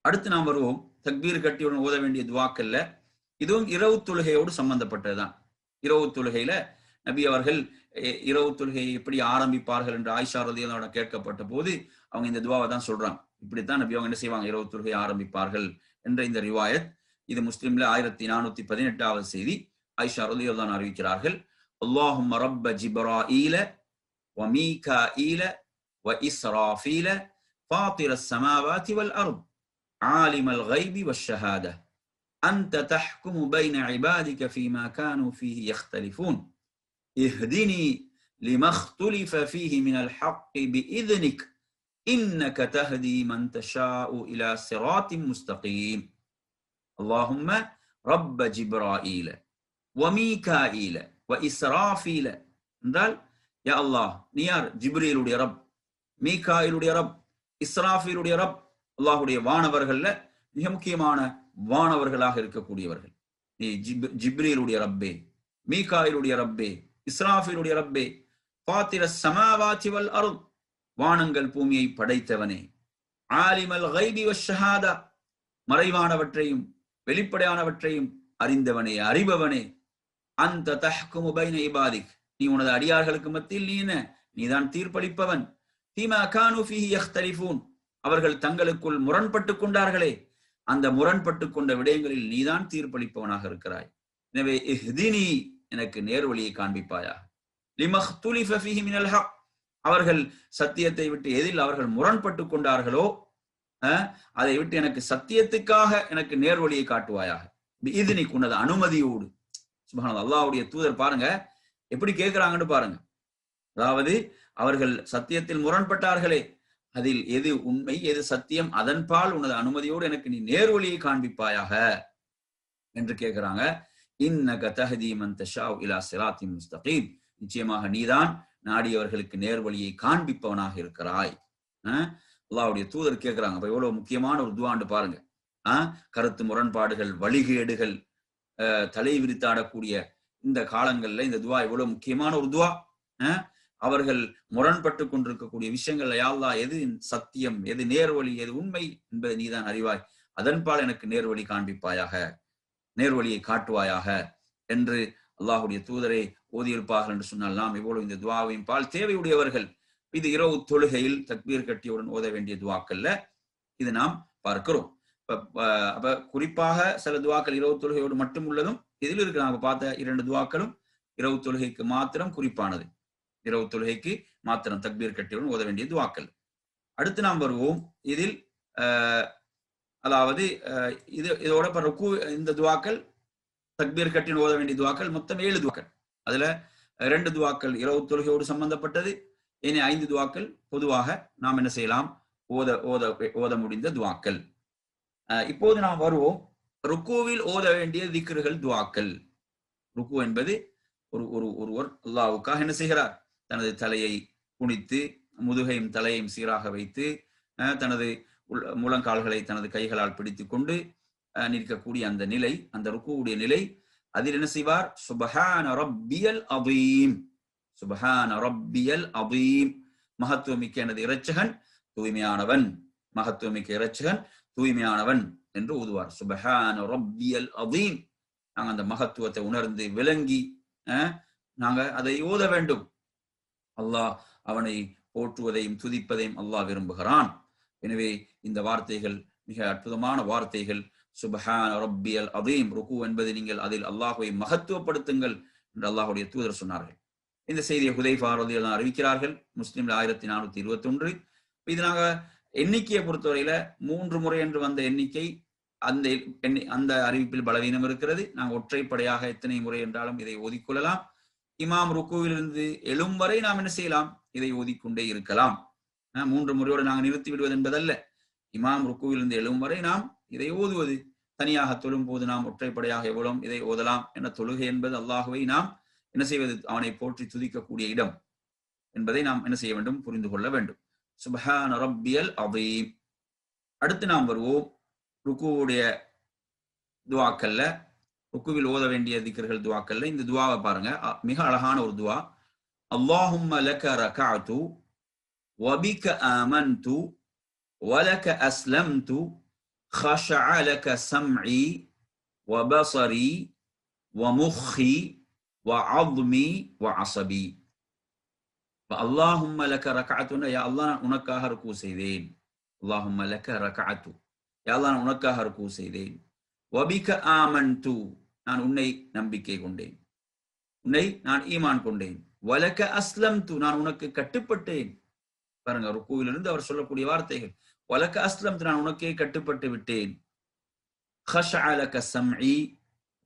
அடுத்து நாம் வருவோம் தக்பீர் கட்டியுடன் ஓத வேண்டிய துவாக்கல்ல. இதுவும் இரவு தொழுகையோடு சம்பந்தப்பட்டதுதான். இரவு தொழுகையில நபி அவர்கள் இரவு தொழுகையை எப்படி ஆரம்பிப்பார்கள் என்று ஆயிஷா ரலியல்லாஹு அன்ஹா கேட்கப்பட்ட போது அவங்க இந்த துவாவை தான் சொல்றாங்க. இப்படித்தான் நபி அவங்க என்ன செய்வாங்க? இரவு தொழுகையை ஆரம்பிப்பார்கள் என்ற இந்த ரிவாயத். இது முஸ்லிம்ல 1418வது செய்தி. ஆயிஷா ரலியல்லாஹு அன்ஹா அறிவிக்கிறார்கள், அல்லாஹும்ம ரப்ப ஜிப்ராஈல வ மீகாஈல வ இஸ்ராஃபீல ஃபாத்திரஸ் ஸமாவாதி வல் அர்த் ஆலிமல் கைபி வஷ்ஷஹாதா அன்த தஹ்குமு பைன இபாதிக ஃபீமா கானூ ஃபீஹி யக்தலிஃபூன் இஹ்தினி லிமா இக்துலிஃப ஃபீஹி மினல் ஹக்கி பிஇذنிக் இன்னக தஹ்தி மன் தஷாஉ இலா ஸிராத்தின் முஸ்தகீம். அல்லாஹும்ம ரப்ப ஜிப்ராஈல வ மீகாஈல வ இஸ்ராஃபீல என்றால், யா அல்லாஹ் நீ யார்? ஜிப்ரீலுடைய ரப், மீகாயிலுடைய ரப், இஸ்ராஃபீலுடைய ரப். அல்லாஹுடைய வானவர்கள்ல மிக முக்கியமான வானவர்களாக இருக்கக்கூடியவர்கள். நீ ஜிப்ரீலுடைய ரப்பே, மீகாயிலுடைய ரப்பே, இஸ்ராஃபீலுடைய ரப்பே. ஃபாத்திரஸ் ஸமாவாதி வல் அர்த் வானங்கள் பூமியை படைத்தவனே. ஆலிமல் கைபி வஷ்ஷஹாதா மறைவானவற்றையும் வெளிப்படையானவற்றையும் அறிந்தவனே, அறிபவனே. அந்த தஹ்குமு பைன இபாதிக் நீ உனது அடியார்களுக்கு மத்தியில் நீ என்ன? நீதான் தீர்ப்பளிப்பவன். ஃபீமா கானூ ஃபீஹி யக்தலிஃபூன் அவர்கள் தங்களுக்குள் முரண்பட்டு கொண்டார்களே, அந்த முரண்பட்டு கொண்ட விடயங்களில் நீதான் தீர்ப்பளிப்பவனாக இருக்கிறாய். எனவே இஹ்தினி எனக்கு நேர்வழியை காண்பிப்பாயாக. லிமா இக்துலிஃப ஃபீஹி மினல் ஹக் அவர்கள் சத்தியத்தை விட்டு எதில் அவர்கள் முரண்பட்டு கொண்டார்களோ அதை விட்டு எனக்கு சத்தியத்துக்காக எனக்கு நேர்வழியை காட்டுவாயாக. இதினி உனது அனுமதியோடு. சுப்ஹானல்லாஹ், அல்லாஹ்வுடைய தூதர் பாருங்க எப்படி கேட்கிறாங்கன்னு பாருங்க. அதாவது அவர்கள் சத்தியத்தில் முரண்பட்டார்களே, அதில் எது உண்மை எது சத்தியம், அதன்பால் உனது அனுமதியோடு எனக்கு நீ நேர்வழியை காண்பிப்பாயாக என்று கேட்கிறாங்க. இன்னக தஹ்தி மன் தஷாஉ இலா ஸிராத்தின் முஸ்தகீம் நிச்சயமாக நீதான் நாடியவர்களுக்கு நேர்வழியை காண்பிப்பவனாக இருக்கிறாய். அல்லாஹ்வுடைய தூதர் கேட்கிறாங்க. அப்ப எவ்வளவு முக்கியமான ஒரு துஆன்னு பாருங்க. கருத்து முரண்பாடுகள், வழிகேடுகள் தலை விரித்தாடக்கூடிய இந்த காலங்கள்ல இந்த துஆ எவ்வளவு முக்கியமான ஒரு துஆ. அவர்கள் முரண்பட்டு கொண்டிருக்கக்கூடிய விஷயங்கள்ல யா அல்லாஹ் எது சத்தியம், எது நேர்வழி, எது உண்மை என்பதை நீதான் அறிவாய். அதன்பால் எனக்கு நேர்வழி காண்பிப்பாயாக, நேர்வழியை காட்டுவாயாக என்று அல்லாஹுடைய தூதரை ஓதியிருப்பார்கள் என்று சொன்னால் நாம் எவ்வளவு இந்த துஆவையும் பால் தேவையுடையவர்கள். இது இரவு தொழுகையில் தக்பீர் கட்டியுடன் ஓத வேண்டிய துஆக்கள்ல இது நாம் பார்க்கிறோம். அப்ப குறிப்பாக சில துஆக்கள் இரவு தொழுகையோடு மட்டும் உள்ளதும் இதில் இருக்கு. நாங்க பார்த்த 2 துஆக்களும் இரவு தொழுகைக்கு மாத்திரம் குறிப்பானது. இரவு தொழுகைக்கு மாத்திரம் தக்பீர் கட்டியுடன் ஓத வேண்டிய துஆக்கள். அடுத்து நாம் வருவோம். இதில் அதாவது இதோட இந்த துஆக்கள் தக்பீர் கட்டியுடன் ஓத வேண்டிய துஆக்கள் மொத்தம் 7 துஆக்கள். அதுல 2 துஆக்கள் இரவு தொழுகையோடு சம்பந்தப்பட்டது. இனி 5 துஆக்கள் பொதுவாக நாம் என்ன செய்யலாம்? ஓத முடிந்த துஆக்கள். இப்போது நாம் வருவோம் ருக்கூவில் ஓத வேண்டிய திக்ருகள், துஆக்கள். ருக்கு என்பது ஒருவர் அல்லாஹ்வுக்காக என்ன செய்கிறார்? தனது தலையை குனித்து முதுகையும் தலையையும் சீராக வைத்து தனது முழங்கால்களை தனது கைகளால் பிடித்துக் கொண்டு நிற்கக்கூடிய அந்த நிலை, அந்த ருக்குவுடைய நிலை. அதில் என்ன செய்வார்? சுப்ஹான ரப்பியல் அதீம், சுப்ஹான ரப்பியல் அதீம், மகத்துவமிக்க எனது இரட்சகன் தூய்மையானவன், மகத்துவமிக்க இரட்சகன் தூய்மையானவன் என்று ஓதுவார். சுப்ஹான ரப்பியல் அதீம். நாங்கள் அந்த மகத்துவத்தை உணர்ந்து விளங்கி நாங்க அதை ஓத வேண்டும். அல்லாஹ் அவனை போற்றுவதையும் துதிப்பதையும் அல்லாஹ் விரும்புகிறான். எனவே இந்த வார்த்தைகள் மிக அற்புதமான வார்த்தைகள். சுப்ஹான ரப்பியல் அதீம். ருக்கு என்பது நீங்கள் அதில் அல்லாஹ்வை மகத்துவப்படுத்துங்கள் என்று அல்லாஹ்வுடைய தூதர் சொன்னார்கள். இந்த செய்தியை ஹுதைஃபா ரலியல்லாஹு அன்ஹு அறிவிக்கிறார்கள். முஸ்லிம்ல 1421. இது நாங்க எண்ணிக்கையை பொறுத்தவரையில 3 முறை என்று வந்த எண்ணிக்கை, அந்த அறிவிப்பில் பலவீனம் இருக்கிறது. நாங்கள் ஒற்றைப்படையாக எத்தனை முறை என்றாலும் இதை ஓதிக்கொள்ளலாம். இமாம் ருக்குவிலிருந்து எழும் வரை நாம் என்ன செய்யலாம்? இதை ஓதிக்கொண்டே இருக்கலாம். 3 முறையோடு நாங்கள் நிறுத்தி விடுவது என்பதல்ல. இமாம் ருக்குவிலிருந்து எழும் வரை நாம் இதை ஓதுவது. தனியாக தொழும் போது நாம் ஒற்றைப்படையாக எவ்வளவு இதை ஓதலாம் என. தொழுகை என்பது அல்லாஹுவை நாம் என்ன செய்வது? அவனை போற்றி துதிக்கக்கூடிய இடம் என்பதை நாம் என்ன செய்ய வேண்டும்? புரிந்து கொள்ள வேண்டும். சுப்ஹான ரப்பியல் அதீம். அடுத்து நாம் வருவோம் ருக்குவுடைய துஆக்கள்ல. ருக்குவில் ஓத வேண்டிய திக்ர்கள் துவாக்கள்ல இந்த துவாவை பாருங்க. மிக அழகான ஒரு துவா. அல்லாஹும்ம லக ரகஅது வபிக ஆமன்து வலக அஸ்லம்து خشع لك سمعي وبصري ومخي وعظمي وعصبي اللهم لك ركعت يا الله நான் உனக்காக ருக்கு செய்தேன். اللهم لك ركعت يا الله நான் உனக்காக ருக்கு செய்தேன். وبك آمنت நான் உன்னை நம்பிக்கை கொண்டேன், உன்னை நான் ஈமான் கொண்டேன். வலக அஸ்லம்து நான் உனக்கு கட்டுப்பட்டேன். பாருங்க, ருக்குவிலிருந்து அவர் சொல்லக்கூடிய வார்த்தைகள். வலக அஸ்லம்து நான் உனக்கே கட்டுப்பட்டு விட்டேன். خشع لك سمعي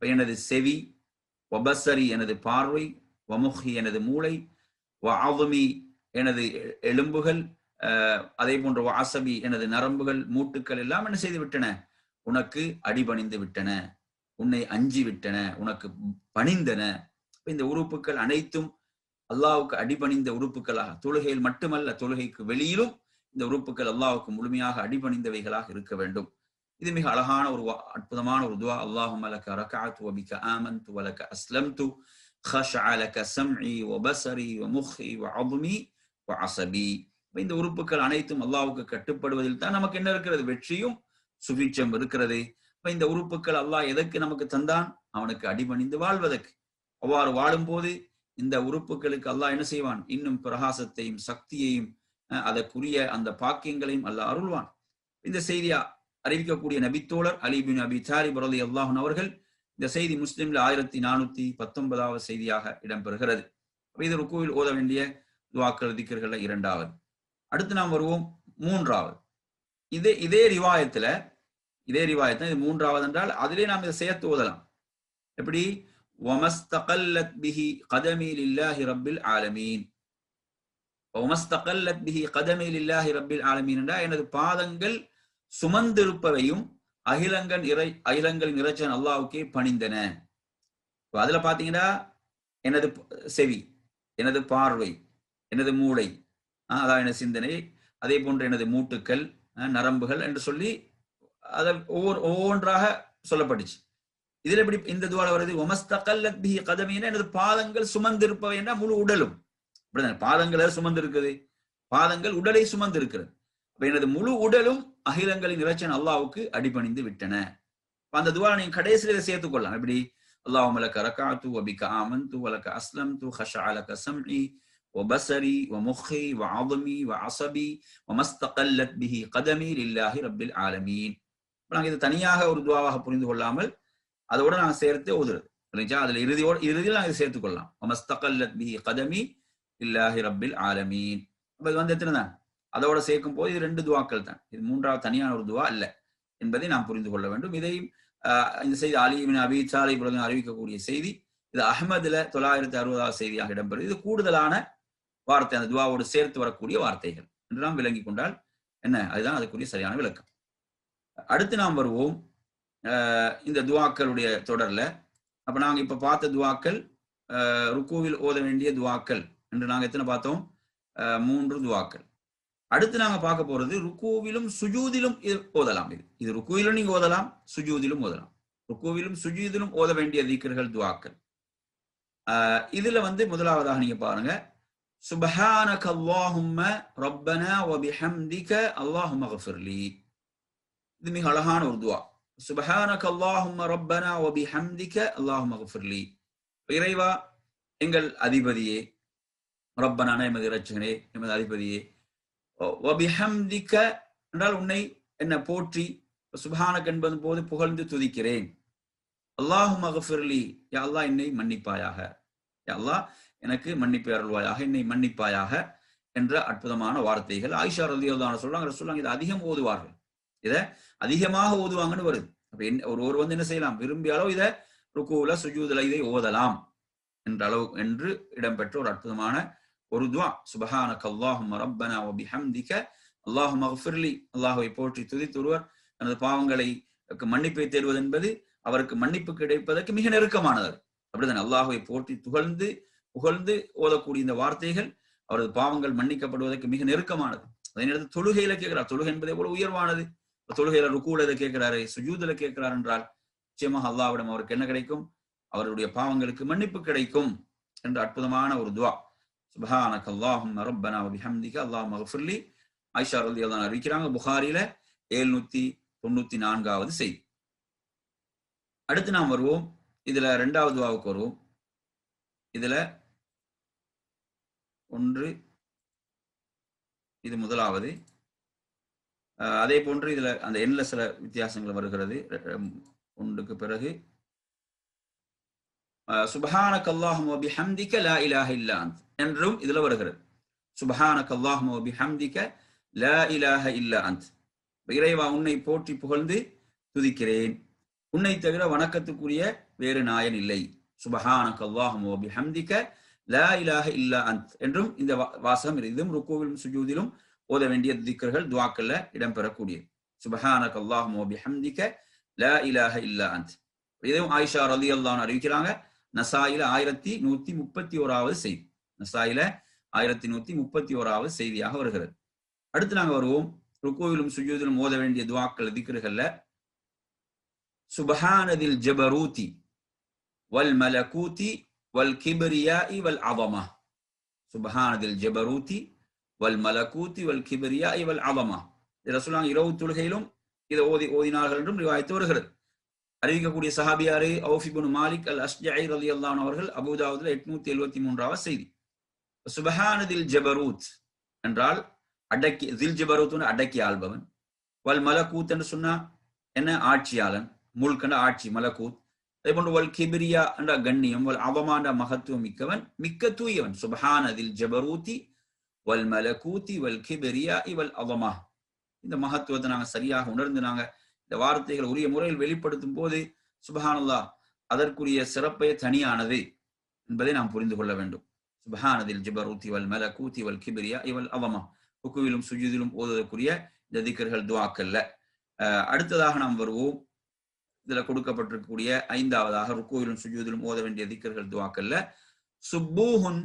எனது செவி, வபசரி எனது பார்வை, வமுஹி எனது மூளை, வஅظمி எனது எலும்புகள், அதே போன்ற வஅசபி எனது நரம்புகள், மூட்டுக்கள் எல்லாம் என்ன செய்து விட்டன? உனக்கு அடிபணிந்து விட்டன, உன்னை அஞ்சி விட்டன, உனக்கு பணிந்தன. இந்த உறுப்புகள் அனைத்தும் அல்லாஹ்வுக்கு அடிபணிந்த உறுப்புகளாக, தொழுகையில் மட்டுமல்ல தொழுகைக்கு வெளியிலும் இந்த உறுப்புகள் அல்லாஹ்வுக்கு முழுமையாக அடிபணிந்தவைகளாக இருக்க வேண்டும். இது மிக அழகான ஒரு அற்புதமான ஒரு துவா. அல்லாஹும்ம லக ரகஅது வபிக ஆமன்து வலக அஸ்லம்து خشع لك سمعي وبصري ومخي وعظمي وعصبي. இந்த உறுப்புகள் அனைத்தும் அல்லாஹ்வுக்கு கட்டுப்படுவதில் தான் நமக்கு என்ன இருக்கிறது? வெற்றியும் சுபிட்சம் இருக்கிறது. இந்த உறுப்புகள் அல்லாஹ் எதற்கு நமக்கு தந்தான்? அவனுக்கு அடிபணிந்து வாழ்வதற்கு. அவ்வாறு வாழும் போது இந்த உறுப்புகளுக்கு அல்லாஹ் என்ன செய்வான்? இன்னும் பிரகாசத்தையும் சக்தியையும் அதற்குரிய அந்த பாக்கியங்களையும் அல்லாஹ் அருள்வான். இந்த செய்தியா அறிவிக்கக்கூடிய நபித்தோழர் அலி பின் அபி தாலிப் ரலியல்லாஹு அன்ஹு அவர்கள் இந்த செய்தி முஸ்லிம்ல 1419வது செய்தியாக இடம்பெறுகிறது. இது ருக்குவில் ஓத வேண்டிய துஆக்கள் திக்ர்கள்ல இரண்டாவது. அடுத்து நாம் வருவோம் மூன்றாவது. இதே ரிவாயத்துல இது மூன்றாவது என்றால் அதிலே நாம் இதை சேர்த்து ஓதலாம். எப்படி? வமஸ்தகல்லத் பிஹி கதமி லில்லாஹி ரப்பில் ஆலமீன். வமஸ்தகல்லத் பிஹி கதமி லில்லாஹி ரப்பில் ஆலமீன் என்றால் எனது பாதங்கள் சுமந்திருப்பவையும் அகிலங்களின் இறைச்சன் அல்லாஹ்வுக்கே பணிந்தன. அதுல பாத்தீங்கன்னா எனது செவி, எனது பார்வை, எனது மூளை, அதாவது எனது சிந்தனை, அதே போன்று எனது மூட்டுக்கள், நரம்புகள் என்று சொல்லி அதை ஒவ்வொன்றாக சொல்லப்பட்டுச்சு. இதுல எப்படி இந்த துஆல வருது? வமஸ்தகல்லத் பிஹி கதமீன எனது பாதங்கள் சுமந்திருப்பவை என்ற முழு உடலும். பாதங்களை சுமந்து இருக்குது, பாதங்கள் உடலை சுமந்து இருக்கிறது. எனது முழு உடலும் அகிலங்களின் இறைச்சன் அல்லாஹ்வுக்கு அடிபணிந்து விட்டன. அந்த துஆ நீங்க கடைசியில சேர்த்துக் கொள்ளலாம். எப்படி? அல்லாஹும்ம லக ரகஅது வபிக ஆமன்து வலக அஸ்லம்து خشع لك سمعي وبصري ومخي وعظمي وعصبي ومستقلت به قدمي لله رب العالمين. நாங்க இது தனியாக ஒரு துஆவாக புரிந்து கொள்ளாமல் அதோட நாங்க சேர்த்து ஓதுறது. அதுல இறுதியில் நாங்க சேர்த்துக் கொள்ளலாம். ومستقلت به قدمي لله رب العالمين. அப்ப இது வந்து எத்தனை தான்? அதோட சேர்க்கும் போது இது ரெண்டு துவாக்கள் தான். இது மூன்றாவது தனியான ஒரு துவா அல்ல என்பதை நாம் புரிந்து கொள்ள வேண்டும். இதையும் இந்த செய்தி அலி பின் அபி தாலிப் அறிவிக்கக்கூடிய செய்தி. இது அஹ்மதுல 960வது செய்தியாக இடம்பெறும். இது கூடுதலான வார்த்தை, அந்த துவாவோடு சேர்த்து வரக்கூடிய வார்த்தைகள் என்று நாம் விளங்கி கொண்டால் என்ன, அதுதான் அதுக்குரிய சரியான விளக்கம். அடுத்து நாம் வருவோம் இந்த துவாக்களுடைய தொடர்ல. அப்ப நாங்க இப்ப பார்த்த துவாக்கள் ருக்குவில் ஓத வேண்டிய துவாக்கள் என்று நாங்க எத்தனை பார்த்தோம்? 3 துவாக்கள். அடுத்து நாங்க பார்க்க போறது ருக்குவிலும் சுஜூதிலும் ஓதலாம். இது ருக்குவிலும் நீங்க ஓதலாம், சுஜூதிலும் ஓதலாம். ருக்குவிலும் சுஜூதிலும் ஓத வேண்டிய திக்ர்கள் துஆக்கள். இதுல வந்து முதலாவதாக நீங்க பாருங்க, சுப்ஹானக அல்லாஹும்ம ரப்பனா வ பிஹம்திக அல்லாஹும்ம ஃக்ஃபிர்லி. இது மிக அழகான ஒரு துஆ. சுப்ஹானக அல்லாஹும்ம ரப்பனா வ பிஹம்திக அல்லாஹும்ம ஃக்ஃபிர்லி. இறைவா எங்கள் அதிபதியே, ரப்பனா எமது இரட்சகனே, எமது அதிபதியே, வபிஹம்திக என்றால் உன்னை என்ன போற்றி, சுப்ஹானக என்பது போது புகழ்ந்து துதிக்கிறேன். அல்லாஹும்ம ஃக்ஃபிர்லி, யா அல்லாஹ் என்னை மன்னிப்பாயாக, யா அல்லாஹ் எனக்கு மன்னிப்பு அருள்வாயாக, என்னை மன்னிப்பாயாக என்ற அற்புதமான வார்த்தைகள். ஆயிஷா ரலியல்லாஹு அன்ஹா சொல்றாங்க இதை அதிகம் ஓதுவார்கள், இதை அதிகமாக ஓதுவாங்கன்னு வருது. அப்ப ஒருவர் வந்து என்ன செய்யலாம்? விரும்பிய அளவு இதை ருக்குல சுஜூதுல இதை ஓதலாம் என்ற அளவு என்று இடம்பெற்ற ஒரு அற்புதமான ஒரு துஆ. சுப்ஹானக அல்லாஹும்ம ரப்பனா வ பிஹம்திக அல்லாஹும்ம ஃக்ஃபிர்லி. அல்லாஹ்வை போற்றி துதித்துருவர் தனது பாவங்களை மன்னிப்பை தேடுவது என்பது அவருக்கு மன்னிப்பு கிடைப்பதற்கு மிக நெருக்கமானது. அப்படிதான் அல்லாஹ்வை போற்றி புகழ்ந்து ஓதக்கூடிய இந்த வார்த்தைகள் அவரது பாவங்கள் மன்னிக்கப்படுவதற்கு மிக நெருக்கமானது. அதே நேரத்தில் தொழுகையில கேட்கிறார். தொழுகை என்பதை போல உயர்வானது. தொழுகையில ருக்குல இதை கேட்கிறாரு, சுஜூதுல கேட்கிறார் என்றால் நிச்சயமாக அல்லாஹ்விடம் அவருக்கு என்ன கிடைக்கும்? அவருடைய பாவங்களுக்கு மன்னிப்பு கிடைக்கும் என்ற அற்புதமான ஒரு துவா. சுப்ஹானக அல்லாஹும்ம ரப்பனா வ பிஹம்திக அல்லாஹும்ம இக்ஃபிர்லி. ஆயிஷா ரலியல்லாஹு அன்ஹா அறிவிக்கிறாங்க, புகாரில 794வது செய்தி. அடுத்து நாம் வருவோம், இதுல இரண்டாவது துவாவுக்கு வருவோம். இதுல ஒன்று, இது முதலாவது. அதே போன்று இதுல அந்த எண்ணில் சில வித்தியாசங்கள் வருகிறது. ஒன்றுக்கு பிறகு சுப்ஹானக அல்லாஹும்ம வ பிஹம்திக லா இலாஹ இல்லா அன்த் என்றும் இதுல வருகிறது. சுப்ஹானக அல்லாஹும்ம வ பிஹம்திக லா இலாஹ இல்லா அன்த். இறைவா, உன்னை போற்றி புகழ்ந்து துதிக்கிறேன், உன்னை தவிர வணக்கத்துக்குரிய வேறு நாயன் இல்லை. சுப்ஹானக அல்லாஹும்ம வ பிஹம்திக லா இலாஹ இல்லா அன்த் என்றும் இந்த வாசகம் இதுவும் ருக்கூவிலும் சுஜூதிலும் ஓத வேண்டிய திக்ர்கள் துஆக்கள்ல இடம்பெறக்கூடியது. சுப்ஹானக அல்லாஹும்ம வ பிஹம்திக லா இலாஹ இல்லா அன்த். இதுவும் ஆயிஷா ரலியல்லாஹு அன்ஹா அறிவிக்கிறாங்க. நசாயில 1131வது செய்தி. நசாயில 1131வது செய்தியாக வருகிறது. அடுத்து நாங்க வருவோம், ருக்கூவிலும் சுஜூதிலும் ஓத வேண்டிய துஆக்கள் திக்ர்கள்ல சுப்ஹானதில் ஜபரூதி வல் மலகூதி வல் கிப்ரியாஇ வல் அஸமா. சுப்ஹானதில் ஜபரூதி வல் மலகூதி வல் கிப்ரியாஇ வல் அஸமா. ரசூலுல்லாஹ் இரவு தொழுகையிலும் இதை ஓதினார்கள் என்றும் ரிவாயத்து வருகிறது. அறிவிக்கக்கூடிய சஹாபியாரு அவுஃப் இப்னு மாலிக் அல் அஸ்ஜஇ ரலியல்லாஹு அன்ஹு அவர்கள். அபூதாவுதுல 873வது செய்தி. சுப்ஹானதில் ஜபரூத் என்றால் அடக்கி, தில் ஜபரூத் அடக்கி ஆள்பவன். வல் மலகூத் என்று சொன்னா என்ன? ஆட்சியாளன், முல்கண்ட ஆட்சி மலகூத். அதே போன்று வல் கிப்ரியா என்ற கண்ணியம், வல் அஸமா என்ற மகத்துவம் மிக்கவன், மிக்க தூயவன். சுப்ஹானதில் ஜபரூதி வல் மலகூதி வல் கிப்ரியாஇ வல் அஸமா. இந்த மகத்துவத்தை நாங்க சரியாக உணர்ந்து நாங்க இந்த வார்த்தைகள் உரிய முறையில் வெளிப்படுத்தும் போது சுப்ஹானல்லாஹ் அதற்குரிய சிறப்பே தனியானது என்பதை நாம் புரிந்து கொள்ள வேண்டும். சுப்ஹானதில் ஜபரூதி வல் மலகூதி வல் கிப்ரியாஇ வல் அஸமா ருக்குவிலும் சுஜூதிலும் ஓதக்கூடிய இந்த திக்ர்கள் துஆக்கள்ல. அடுத்ததாக நாம் வருவோம், இதுல கொடுக்கப்பட்டிருக்கக்கூடிய 5வதாக ருக்குவிலும் சுஜூதிலும் ஓத வேண்டிய திக்ர்கள் துஆக்கள்ல சுப்பூஹுன்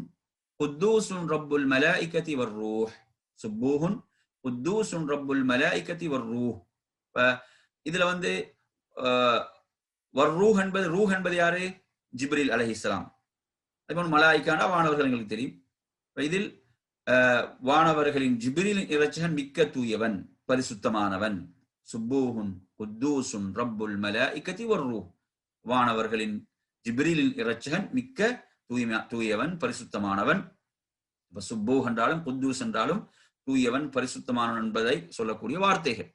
குத்தூசுன் ரப்புல் மலாயிகதி வர்ரூஹ். சுப்பூஹுன் குத்தூசுன் ரப்புல் மலாயிகதி வர்ரூஹ். இதுல வர்ரூஹ் என்பது, ரூஹ் என்பது யாரு? ஜிப்ரீல் அலைஹிஸ்ஸலாம். அதேபோல் மலாயிகானா வானவர்கள் எங்களுக்கு தெரியும். இதில் வானவர்களின் ஜிப்ரீலின் இறைச்சகன் மிக்க தூயவன், பரிசுத்தமானவன். சுப்பூஹுன் குத்தூசுன் ரப்புல் மலாயிகதி வர்ரூஹ். வானவர்களின் ஜிப்ரீலின் இறைச்சகன் மிக்க தூயவன், பரிசுத்தமானவன். சுப்பூஹ் என்றாலும் குத்தூஸ் என்றாலும் தூயவன், பரிசுத்தமானவன் என்பதை சொல்லக்கூடிய வார்த்தைகள்.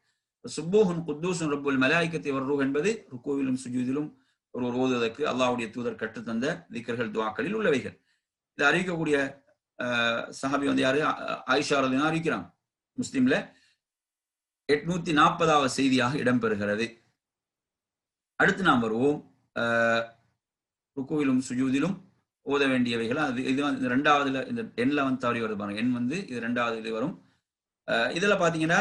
சுப்பூஹுன் குத்தூசுன் ரப்புல் மலாயிகதி வர்ரூஹ் என்பது ருக்கூவிலும் சுஜூதிலும் ஒரு ஓதுவதற்கு அல்லாஹ்வுடைய தூதர் கற்றுத்தந்த திக்ர்கள் துஆக்களில் உள்ளவைகள். இதை அறிவிக்கக்கூடிய சஹாபி யாரு? ஆயிஷா ரலியல்லாஹு அன்ஹா அறிவிக்கிறாங்க. முஸ்லிம்ல 840வது செய்தியாக இடம்பெறுகிறது. அடுத்து நாம் வருவோம், ருக்கூவிலும் சுஜூதிலும் ஓத வேண்டியவைகள். இது இரண்டாவதுல இந்த எண்ல தவறி வருது பாருங்க. எண் இது இரண்டாவது வரும். இதுல பாத்தீங்கன்னா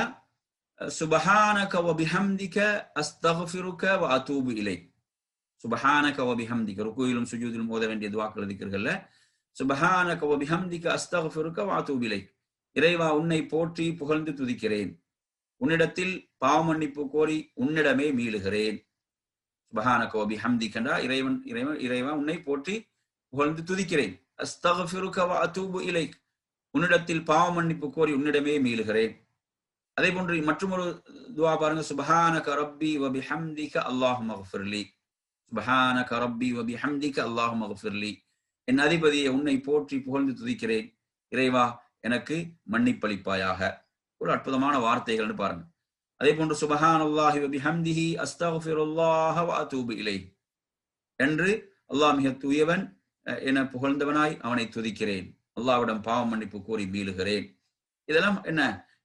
சுப்ஹானக வ பிஹம்திக அஸ்தக்ஃபிருக வ அதூபு இலைக். சுப்ஹானக வ பிஹம்திக ருக்கூவிலும் சுஜூதிலும் ஓத வேண்டிய துஆக்கள் திக்ர்கள்ல சுப்ஹானக வ பிஹம்திக அஸ்தக்ஃபிருக வ அதூபு இலைக். இறைவா, உன்னை போற்றி புகழ்ந்து துதிக்கிறேன், உன்னிடத்தில் பாவ மன்னிப்பு கோரி உன்னிடமே மீளுகிறேன். சுப்ஹானக வ பிஹம்திக என்றா இறைவா உன்னை போற்றி புகழ்ந்து துதிக்கிறேன். அஸ்தக்ஃபிருக வ அதூபு இலைக், உன்னிடத்தில் பாவ மன்னிப்பு கோரி உன்னிடமே மீளுகிறேன். அதே போன்று மற்றொரு துஆ பாருங்க. சுப்ஹானக ரப்பி வ பிஹம்திக அல்லாஹும்ம இக்ஃபிர்லி. சுப்ஹானக ரப்பி வ பிஹம்திக அல்லாஹும்ம இக்ஃபிர்லி. என் அதிபதியை உன்னை போற்றி புகழ்ந்து துதிக்கிறேன், இறைவா எனக்கு மன்னிப்பளிப்பாயாக. ஒரு அற்புதமான வார்த்தைகள்னு பாருங்க. அதே போன்று சுப்ஹானல்லாஹி வ பிஹம்திஹி அஸ்தக்ஃபிருல்லாஹ வ அதூபு இலைஹ் என்று அல்லாஹ் மிக தூயவன் என புகழ்ந்தவனாய் அவனை துதிக்கிறேன், அல்லாஹ்விடம் பாவ மன்னிப்பு கோரி மீளுகிறேன். இதெல்லாம் என்ன?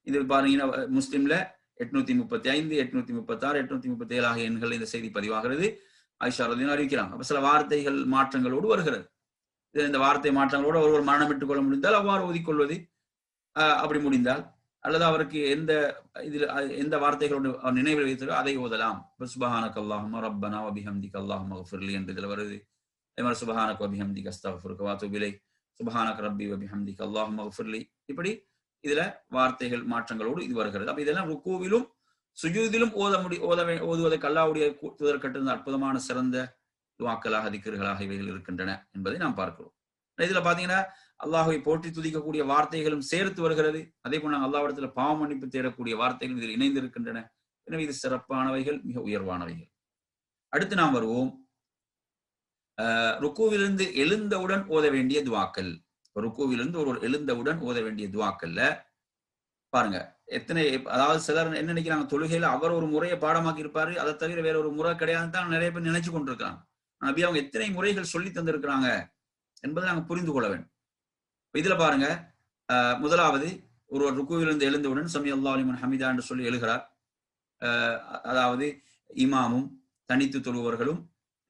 இது பாருங்கன்னா முஸ்லிம்ல 835, 836, 837 ஆகிய எண்கள் இந்த செய்தி பதிவாகிறது. ஆயிஷா ரலியல்லாஹு அன்ஹா அறிவிக்கிறாங்க. அப்ப சில வார்த்தைகள் மாற்றங்களோடு வருகிறது. இந்த வார்த்தை மாற்றங்களோடு ஒருவர் மரணம் விட்டுக் கொள்ள முடிந்தால் அவ்வாறு ஓதிக்கொள்வது, அப்படி முடிந்தால், அல்லது அவருக்கு எந்த வார்த்தைகளோடு அவர் நினைவில் வைத்தாரோ அதை ஓதலாம். சுப்ஹானக அல்லாஹும்ம ரப்பனா வ பிஹம்திக அல்லாஹும்ம இக்ஃபிர்லி என்று இதில் வருது. அதே மாதிரி சுப்ஹானக வ பிஹம்திக அஸ்தக்ஃபிருக வ அதூபு இலைக், சுப்ஹானக ரப்பி வ பிஹம்திக அல்லாஹும்ம இக்ஃபிர்லி. இப்படி இதுல வார்த்தைகள் மாற்றங்களோடு இது வருகிறது. அப்ப இதெல்லாம் ருக்கூவிலும் சுஜூதிலும் ஓதுவதற்கு அல்லாஹ்வுடைய தூதர் கட்டிருந்த அற்புதமான சிறந்த துஆக்களாக திக்ர்களாக இவைகள் இருக்கின்றன என்பதை நாம் பார்க்கிறோம். இதுல பாத்தீங்கன்னா அல்லாஹ்வை போற்றி துதிக்கக்கூடிய வார்த்தைகளும் சேர்த்து வருகிறது. அதே போல அல்லாஹ்விடத்துல பாவ மன்னிப்பு தேடக்கூடிய வார்த்தைகள் இதில் இணைந்திருக்கின்றன. எனவே இது சிறப்பானவைகள், மிக உயர்வானவைகள். அடுத்து நாம் வருவோம் ருக்குவிலிருந்து எழுந்தவுடன் ஓத வேண்டிய துஆக்கள். ருக்குவிலிருந்து ஒரு எழுந்தவுடன் ஓத வேண்டிய துஆக்கள்ல பாருங்க எத்தனை, அதாவது சிலர் என்ன நினைக்கிறாங்க, தொழுகையில அவர் ஒரு முறையை பாடமாக்கி இருப்பாரு, அதை தவிர வேற ஒரு முறை கிடையாதுன்னு தான் நிறைய பேர் நினைச்சு கொண்டிருக்காங்க. நபி அவங்க எத்தனை முறைகள் சொல்லி தந்திருக்கிறாங்க என்பதை நாங்க புரிந்து கொள்ள வேண்டும். இதுல பாருங்க, முதலாவது ஒருவர் ருக்குவிலிருந்து எழுந்தவுடன் சமி அல்லாஹு லிமன் ஹமிதா என்று சொல்லி எழுகிறார். அதாவது இமாமும் தனித்து தொழுவர்களும்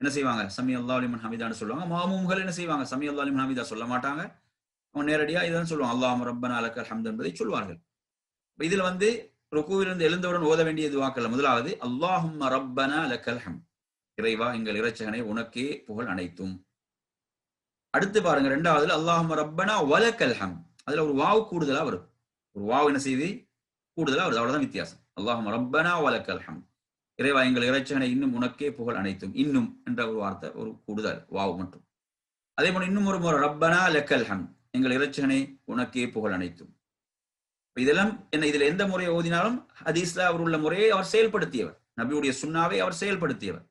என்ன செய்வாங்க, சமி அல்லாஹு லிமன் ஹமிதான்னு சொல்லுவாங்க. மாமூம்கள் என்ன செய்வாங்க, சமி அல்லாஹு லிமன் ஹமிதா சொல்ல மாட்டாங்க. அவங்க நேரடியா இதான் சொல்லுவாங்க, அல்லாஹும்ம ரப்பனா லக்கல் ஹம்து என்பதை சொல்வார்கள். இதுல ருக்குவிலிருந்து எழுந்தவுடன் ஓத வேண்டிய துஆக்கள் முதலாவது அல்லாஹும்ம ரப்பனா லக்கல் ஹம்து, இறைவா எங்கள் இறைச்சகனே உனக்கே புகழ் அனைத்தும். அடுத்து பாருங்க இரண்டாவது அல்லாஹும்ம ரப்பனா வலக்கல் ஹம்து, அதுல ஒரு வாவ் கூடுதலா வரும். ஒரு வாவ் என்ன செய்து கூடுதலா வருது, அவ்வளவுதான் வித்தியாசம். அல்லாஹும்ம ரப்பனா வலக்கல் ஹம்து, இறைவா எங்கள் இறைச்சகனே இன்னும் உனக்கே புகழ் அனைத்தும். இன்னும் என்ற ஒரு வார்த்தை, ஒரு கூடுதல் வாவ் மட்டும். அதே போல இன்னும் ஒரு முறை ரப்பனா லக்கல் ஹம்து, எங்கள் இறைச்சகனே உனக்கே புகழ் அனைத்தும். இதெல்லாம் என்ன, இதுல எந்த முறையை ஓதினாலும் ஹதீஸ்ல அவர் உள்ள முறையை அவர் செயல்படுத்தியவர், நபியுடைய சுன்னாவை அவர் செயல்படுத்தியவர்.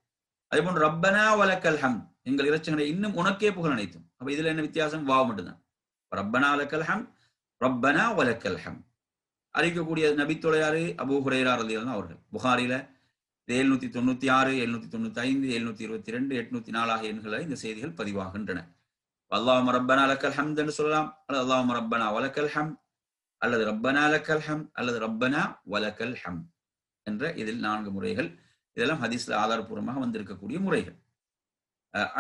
அதே போன்று ரப்பனா வலக்கல் ஹம்து, எங்கள் இறைச்சகனே இன்னும் உனக்கே புகழ் அனைத்தும். அப்ப இதுல என்ன வித்தியாசம், வாவ் மட்டும்தான். ரப்பனா லக்கல் ஹம்து, ரப்பனா வலக்கல் ஹம்து. அறிவிக்கக்கூடிய நபித்தோழர் யாரு, அபூ ஹுரைரா ரலியல்லாஹு அவர்கள். புகாரில 796, 795, 722, 804 ஆகிய எண்களை இந்த செய்திகள் பதிவாகின்றன. அல்லாஹும்ம ரப்பனா லக்கல் ஹம்து என்று சொல்லலாம், அல்லது அல்லாஹும்ம ரப்பனா வலக்கல் ஹம்து, அல்லது ரப்பனா லக்கல் ஹம்து, அல்லது ரப்பனா வலக்கல் ஹம்து என்ற இதில் 4 முறைகள். இதெல்லாம் ஹதீஸ்ல ஆதாரபூர்வமாக வந்திருக்கக்கூடிய முறைகள்.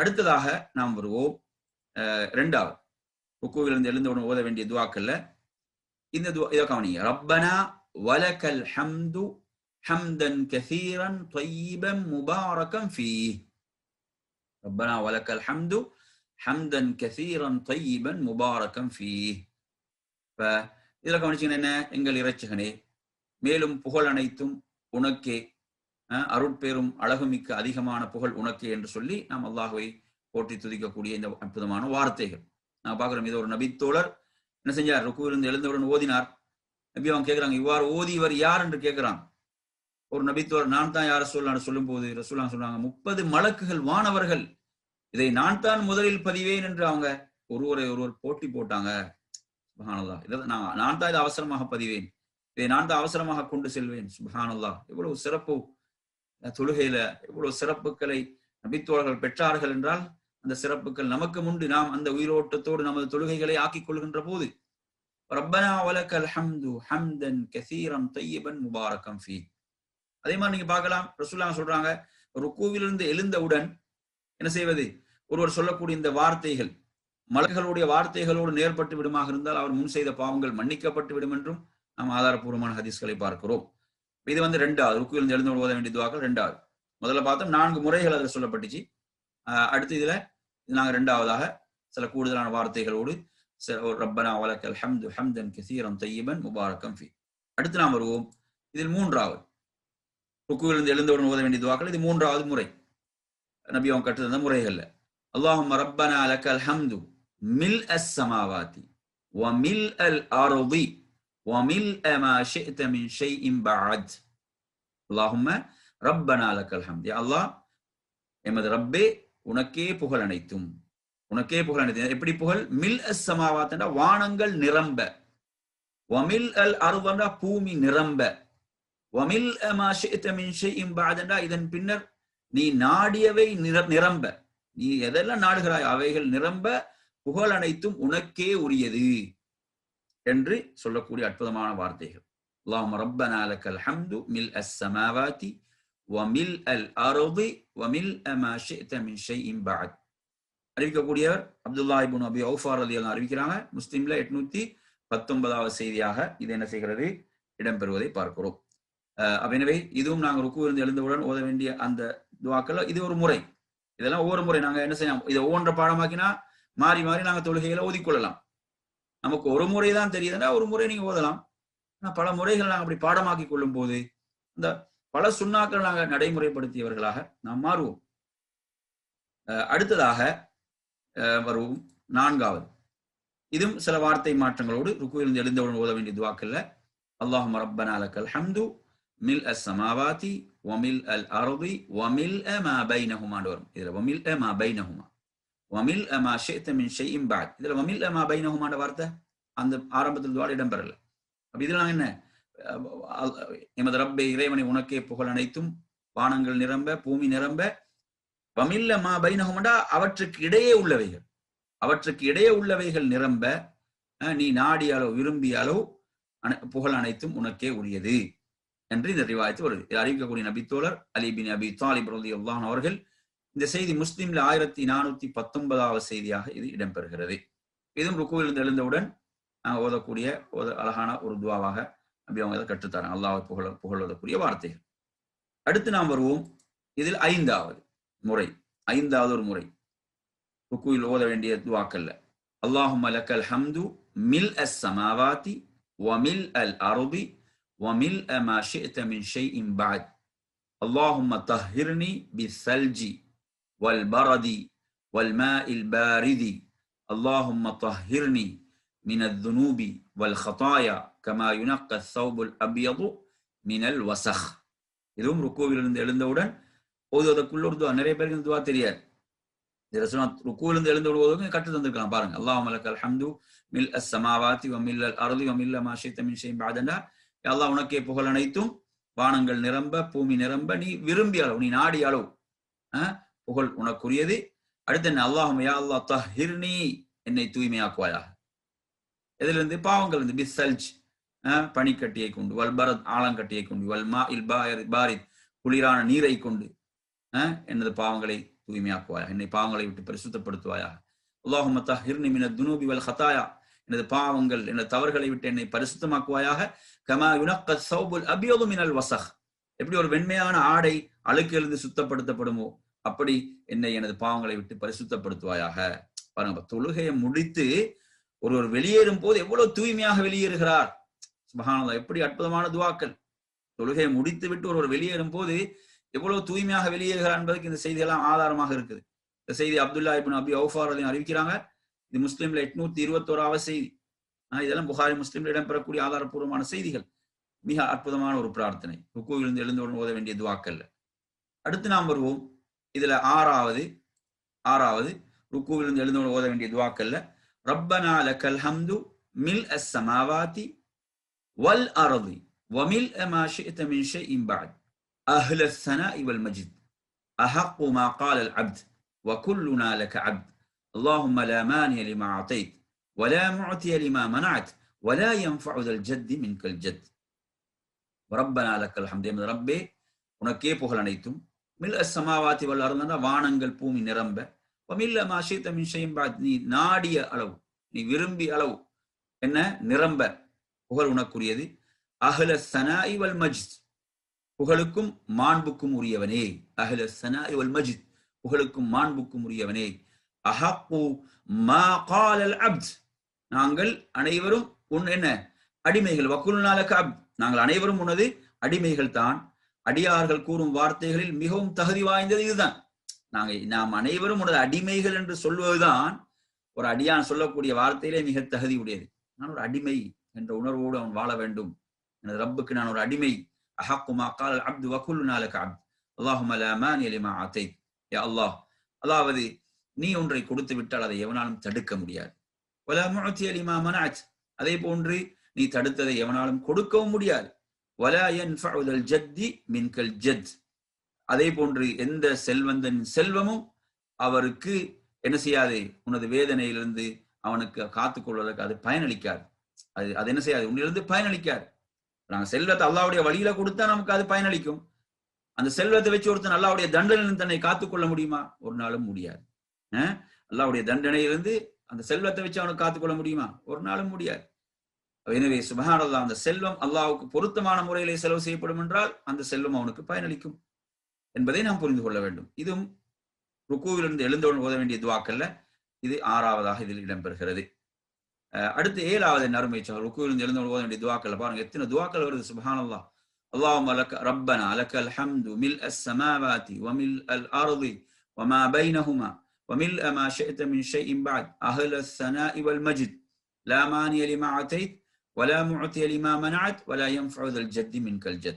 அடுத்ததாக நாம் வருவோம் இரண்டாவது ருக்குவிலிருந்து எழுந்தவுடன் ஓத வேண்டிய துஆக்கள்ல இந்த இதை கவனிங்க, ரப்பனா வலக்கல் ஹம்து ஹம்தன் கஸீரன் த்வையிபன் முபாரக்கன் ஃபீஹ். ரப்பனா வலக்கல் ஹம்து ஹம்தன் கஸீரன் த்வையிபன் முபாரக்கன் ஃபீஹ். இதுல கவனிச்சீங்கன்னா என்ன, எங்கள் இறைச்சகனே மேலும் புகழ் அனைத்தும் உனக்கே, அருட்பேரும் அழகுமிக்க அதிகமான புகழ் உனக்கே என்று சொல்லி நாம் அல்லாஹ்வை போற்றி துதிக்கக்கூடிய இந்த அற்புதமான வார்த்தைகள் நான் பார்க்கிறோம். இது ஒரு நபித்தோழர் என்ன செஞ்சார், ருக்குவிலிருந்து எழுந்தவுடன் ஓதினார். நபி அவங்க கேட்கிறாங்க, இவ்வாறு ஓதி இவர் யார் என்று கேட்கிறாங்க. ஒரு நபித்தோழர் நான் தான் யார் ரசூலுல்லாஹ் சொல்லும் போது ரசூலுல்லாஹ் சொல்றாங்க, 30 மலக்குகள் வானவர்கள் இதை நான் தான் முதலில் பதிவேன் என்று அவங்க ஒருவர் போட்டி போட்டாங்க. சுப்ஹானல்லாஹ், இதை நான் தான் இதை அவசரமாக பதிவேன், இதை நான் தான் அவசரமாக கொண்டு செல்வேன். சுப்ஹானல்லாஹ், எவ்வளவு சிறப்பு தொழுகையில, எவ்வளவு சிறப்புகளை நபித்தோழர்கள் பெற்றார்கள் என்றால் அந்த சிறப்புகள் நமக்கு முன்பு நாம் அந்த உயிரோட்டத்தோடு நமது தொழுகைகளை ஆக்கிக் கொள்கின்ற போது ரப்பனா வலக்கல் ஹம்து ஹம்தன் கஸீரன் த்வையிபன் முபாரக்கன் ஃபீஹ். அதே மாதிரி நீங்க பார்க்கலாம், ரசூலுல்லாஹ் சொல்றாங்க, ருக்குவிலிருந்து எழுந்தவுடன் என்ன செய்வது, ஒருவர் சொல்லக்கூடிய இந்த வார்த்தைகள் மலக்குகளுடைய வார்த்தைகளோடு நேர்பட்டு விடுமாக இருந்தால் அவர் முன் செய்த பாவங்கள் மன்னிக்கப்பட்டு விடும் என்றும் நாம் ஆதாரபூர்வமான ஹதீஸ்களை பார்க்கிறோம். இது ரெண்டாவது ருக்குவிலிருந்து எழுந்து ஓத வேண்டிய துஆக்கள். ரெண்டாவது முதல்ல பார்த்தோம் 4 முறைகள் அதில் சொல்லப்பட்டுச்சு. அடுத்து இதுல நாங்க இரண்டாவதாக சில கூடுதலான வார்த்தைகளோடு ரப்பனா வலக்கல் ஹம்து ஹம்தன் கஸீரன் த்வையிபன் முபாரக்கன் ஃபீஹ். அடுத்து நாம் வருவோம், இதில் மூன்றாவது ருக்குவிலிருந்து எழுந்தவுடன் ஓத வேண்டிய துஆக்கள். இது மூன்றாவது முறை, நபி அவங்க கற்றுத்தந்த முறைகள்ல. அல்லாஹும்ம ரப்பனா லக்கல் ஹம்து மில்அஸ் ஸமாவாதி வ மில்அல் அர்தி வ மில்அ மா ஷிஅத மின் ஷைஇன் பஅத். அல்லாஹும்ம ரப்பனா லக்கல் ஹம்து, யா அல்லாஹ் எமது ரப்பே உனக்கே புகழ் அனைத்தும், உனக்கே புகழ் அனைத்தும். எப்படி புகழ், மில்அஸ் ஸமாவாத் என்ற வானங்கள் நிரம்ப, வ மில்அல் அர்தி என்ற பூமி நிரம்ப, வ மில்அ மா ஷிஅத மின் ஷைஇன் பஅத் என்ற இதன் பின்னர் நீ நாடியவை நிரம்ப, நீ எதெல்லாம் நாடுகிறாய் அவைகள் நிரம்ப, புகழ் அனைத்தும் உனக்கே உரியது என்று சொல்லக்கூடிய அற்புதமான வார்த்தைகள். அல்லாஹும்ம ரப்பனா லக்கல் ஹம்து மில்அஸ் ஸமாவாதி வ மில்அல் அர்தி வ மில்அ மா ஷிஅத மின் ஷைஇன் பஅத். அறிவிக்கக்கூடியவர் அப்துல்லாஹ் இப்னு அபி ஔஃபா ரலியல்லாஹு அறிவிக்கிறாங்க. முஸ்லிம்ல 819வது செய்தியாக இது என்ன செய்கிறது, இடம்பெறுவதை பார்க்கிறோம். எனவே இதுவும் நாங்கள் ருக்குவிலிருந்து எழுந்தவுடன் ஓத வேண்டிய அந்த துஆக்கள். இது ஒரு முறை. இதெல்லாம் ஒவ்வொரு முறை நாங்க என்ன செய்யலாம், இதை ஒவ்வொன்ற பாடமாக்கினா மாறி மாறி நாங்க தொழுகையில ஓதிக்கொள்ளலாம். நமக்கு ஒரு முறை தான் தெரியுதுன்னா ஒரு முறை நீங்க ஓதலாம். ஆனா பல முறைகள் நாங்க அப்படி பாடமாக்கி கொள்ளும் போது இந்த பல சுண்ணாக்கள் நாங்கள் நடைமுறைப்படுத்தியவர்களாக நாம் மாறுவோம். அடுத்ததாக வருவோம் நான்காவது. இதுவும் சில வார்த்தை மாற்றங்களோடு ருக்குவிலிருந்து எழுந்தவுடன் ஓத வேண்டிய துஆக்கள்ல அல்லாஹும்ம ரப்பனா லக்கல் ஹம்து மில் அஸ்ஸமாவாதி வமில் அல் அர்தி வமில் மா பைனஹுமான்னு வரும். இதுல வமில் மா பைனஹுமா வமில் மா ஷிஅத மின் ஷைஇன் பஅத். இதுல வமில் மா பைனஹுமான்ற வார்த்தை அந்த ஆரம்பத்தில் துஆல இடம்பெறல. அப்ப இதுல நாங்க என்ன, எமது ரப்பே இறைவனை உனக்கே புகழ் அனைத்தும், வானங்கள் நிரம்ப பூமி நிரம்ப, வமில்ல மா பைனஹுமாண்டா அவற்றுக்கு இடையே உள்ளவைகள், அவற்றுக்கு இடையே உள்ளவைகள் நிரம்ப, நீ நாடியாலோ விரும்பியாலோ புகழ் அனைத்தும் உனக்கே உரியது என்று இந்த ரிவாயத்து வருது. இதை அறிவிக்கக்கூடிய நபித்தோழர் அலி பின் அபி தாலிப் ரலியல்லாஹு அன்ஹு அவர்கள். இந்த செய்தி முஸ்லிம்ல 1419வது செய்தியாக இது இடம்பெறுகிறது. இதுவும் ருக்குவிலிருந்து எழுந்தவுடன் ஓதக்கூடிய அழகான ஒரு துவாவாக நபி அவங்க இதை கற்றுத்தாராங்க. அல்லாஹ்வை புகழக்கூடிய வார்த்தைகள். அடுத்து நாம் வருவோம். இதில் ஐந்தாவது ஒரு முறை ருக்குவில் ஓத வேண்டிய துவாக்கல்ல அல்லாஹும்ம லக்கல் ஹம்து மில் அஸ் ஸமாவாதி வமில் அல் அர்தி வமில் மா ஷிஅத மின் ஷைஇன் பஅத் அல்லாஹும்ம தஹ்ஹிர்னி பிஸ்ஸல்ஜி வல் பரதி வல் மாஇல் பாரிதி அல்லாஹும்ம தஹ்ஹிர்னி மின் அத்-துனூபி வல் ஹதாயா கமா யுனக்க அஸ்-ஸௌபுல் அப்யது மினல் வஸஹ். இதுவும் ருக்குவிலிருந்து எழுந்தவுடன் ஓதுவதற்குள்ள ஒரு துவா. நிறைய பேருக்கு இந்த துவா தெரியாது. ருக்குவிலிருந்து எழுந்தவுடன் கற்று தந்திருக்கலாம் பாருங்க. அல்லாஹும்ம லக்கல் ஹம்து மில் அஸ் ஸமாவாதி வமில் அல் அர்தி வமில் மா ஷிஅத மின் ஷைஇன் பஅதனா. யா அல்லாஹ் உனக்கே புகழ் அனைத்தும், வானங்கள் நிரம்ப பூமி நிரம்ப, நீ விரும்பிய அளவு நீ நாடிய அளவு புகழ் உனக்குரியது. அடுத்து என்ன, அல்லாஹும்ம யா அல்லாஹ் தஹ்ஹிர்னி என்னை தூய்மையாக்குவாயாக. எதிலிருந்து, பாவங்கள் இருந்து, பிஸ்ஸல்ஜ் பனிக்கட்டியை கொண்டு, வல் பரத் ஆலங்கட்டியை கொண்டு, வல் மாஇல் பாரித் குளிரான நீரை கொண்டு எனது பாவங்களை தூய்மையாக்குவாயாக, என்னை பாவங்களை விட்டு பரிசுத்தப்படுத்துவாயாக. அல்லாஹும்ம தஹ்ஹிர்னி மினத் துனூபி வல் ஹதாயா, எனது பாவங்கள் எனது தவறுகளை விட்டு என்னை பரிசுத்தமாக்குவாயாக. கமா யுனக்க ஸௌபுல் அப்யது மினல் வஸஹ், எப்படி ஒரு வெண்மையான ஆடை அழுக்கிலிருந்து சுத்தப்படுத்தப்படுமோ அப்படி என்னை எனது பாவங்களை விட்டு பரிசுத்தப்படுத்துவாயாக. பாருங்க, தொழுகையை முடித்து ஒருவர் வெளியேறும் போது எவ்வளவு தூய்மையாக வெளியேறுகிறார். சுப்ஹானல்லாஹ், எப்படி அற்புதமான துஆக்கள். தொழுகையை முடித்து விட்டு ஒருவர் வெளியேறும் போது எவ்வளவு தூய்மையாக வெளியேறுகிறார் என்பதற்கு இந்த செய்தியெல்லாம் ஆதாரமாக இருக்குது. இந்த செய்தி அப்துல்லா இப்னு அபி அவுஃபா ரலியல்லாஹு அறிவிக்கிறாங்க. இது முஸ்லிம்ல 821வது செய்தி. இதெல்லாம் புகாரி முஸ்லிம்ல இடம்பெறக்கூடிய ஆதாரப்பூர்வமான செய்திகள். மிக அற்புதமான ஒரு பிரார்த்தனை, ருக்குவிலிருந்து எழுந்தவுடன் ஓத வேண்டிய துஆக்கல்ல. அடுத்து நாம் வருவோம். இதுல ஆறாவது ருக்குவிலிருந்து எழுந்தவுடன் ஓத வேண்டிய துஆக்கல்ல ரப்பனா லக்கல் ஹம்து மில் அஸ் ஸமாவாதி வல் அர்தி வமில் மா ஷிஅத மின் ஷைஇன் பஅத் அஹ்ல ஸனாஇ வல் மஜ்த் அஹக்கு மா قال العبد وكلنا لك عبد اللهم لا مانع لما أعطيت ولا معطي لما منعت ولا ينفع ذا الجد منك الجد ربنا لك الحمد. எமது ரப்பே உனக்கே புகழ் அனைத்தும், மில் அஸ் ஸமாவாதி வல் அர்தி வானங்கள் பூமி நிரம்ப, வமில் மா ஷிஅத மின் ஷைஇன் பஅத் நீ நாடிய அளவு நீ விரும்பிய அளவு என்ன நிரம்ப புகழ் உனக்குரியது. அஹ்ல ஸனாஇ வல் மஜ்த், புகழுக்கும் மாண்புக்கும் உரியவனே. அஹ்ல ஸனாஇ வல் மஜ்த், புகழுக்கும் மாண்புக்கும் உரியவனே. அஹக்கு மா قال العبد, நாங்கள் அனைவரும் உன் என்ன அடிமைகள். வகுல்னா லக அப்த், நாங்கள் அனைவரும் உனது அடிமைகள் தான். அடியார்கள் கூறும் வார்த்தைகளில் மிகவும் தகுதி வாய்ந்தது இதுதான். நாம் அனைவரும் உனது அடிமைகள் என்று சொல்வதுதான் ஒரு அடியான் சொல்லக்கூடிய வார்த்தையிலே மிக தகுதி உடையது. நான் ஒரு அடிமை என்ற உணர்வோடு அவன் வாழ வேண்டும். எனது ரப்புக்கு நான் ஒரு அடிமை. அஹக்கு மா قال العبد وكلنا لك عبد اللهم لا مانع لما أعطيت. யா அல்லாஹ், அதாவது நீ ஒன்றை கொடுத்து விட்டால் அதை எவனாலும் தடுக்க முடியாது. வலா முஅத்திய லிமா மனஅத், அதே போன்று நீ தடுத்ததை எவனாலும் கொடுக்கவும் முடியாது. வலா யன்ஃபஉ தல் ஜத்தி மின்கல் ஜத், அதே போன்று எந்த செல்வந்தன் செல்வமும் அவருக்கு என்ன செய்யாது, உனது வேதனையிலிருந்து அவனுக்கு காத்துக் கொள்வதற்கு அது பயனளிக்காது. அது என்ன செய்யாது, உன்னிலிருந்து பயனளிக்காது. நாங்க செல்வத்தை அல்லாஹ்வுடைய வழியில கொடுத்தா நமக்கு அது பயனளிக்கும். அந்த செல்வத்தை வச்சு ஒருத்தன் அல்லாஹ்வுடைய தண்டனையிலிருந்து தன்னை காத்துக்கொள்ள முடியுமா? ஒரு நாளும் முடியாது. அல்லாஹ்வுடைய தண்டனையிலிருந்து அந்த செல்வத்தை வச்சு அவனுக்கு காத்துக்கொள்ள முடியுமா? ஒரு நாளும் முடியாது. எனவே சுப்ஹானல்லாஹ், அந்த செல்வம் அல்லாஹ்வுக்கு பொருத்தமான முறையிலே செலவு செய்யப்படும் என்றால் அந்த செல்வம் அவனுக்கு பயனளிக்கும் என்பதை நாம் புரிந்து கொள்ள வேண்டும். இதுவும் ருக்குவிலிருந்து எழுந்தவுடன் ஓத வேண்டிய துஆக்கல்ல இது 6வதாக இதில் இடம்பெறுகிறது. அடுத்து 7வது நறுமை ருக்குவிலிருந்து எழுந்தவுடன் ஓத வேண்டிய துஆக்கல்ல பாருங்க எத்தனை துஆக்கள் வருது. சுப்ஹானல்லாஹ், اللهم لك ربنا لك الحمد ملء السماوات وملء الأرض وما بينهما وملء ما شئت من شيء بعد أهل الثناء والمجد لا مانع لما أعطيت ولا معطي لما منعت ولا ينفع ذا الجد منك الجد.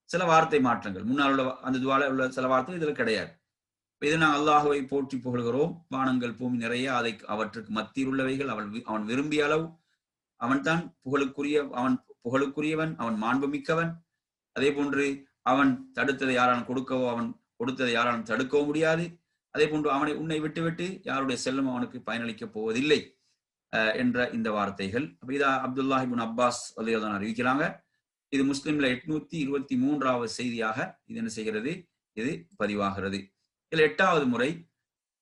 சில வார்த்தை மாற்றங்கள் முன்னால் உள்ள அந்த துவால உள்ள சில வார்த்தைகள் இதுல கிடையாது. இது நாங்கள் அல்லாஹுவை போற்றி புகழ்கிறோம். வானங்கள் பூமி நிறைய அதை அவற்றுக்கு மத்தியில் உள்ளவைகள் அவன் விரும்பிய அளவு அவன் தான் புகழுக்குரியவன், அவன் மாண்புமிக்கவன். அதே போன்று அவன் தடுத்ததை யாராலும் கொடுக்கவோ அவன் கொடுத்ததை யாராலும் தடுக்கவோ முடியாது. அதே போன்று உன்னை விட்டு யாருடைய செல்லும் அவனுக்கு பயனளிக்கப் போவதில்லை என்ற இந்த வார்த்தைகள். அப்ப இதா அப்துல்லாஹ் இப்னு அப்பாஸ் ரலியல்லாஹு அன்ஹு அறிவிக்கிறாங்க. இது முஸ்லிம்ல 823வது செய்தியாக இது என்ன செய்கிறது, இது பதிவாகிறது. இதுல 8வது முறை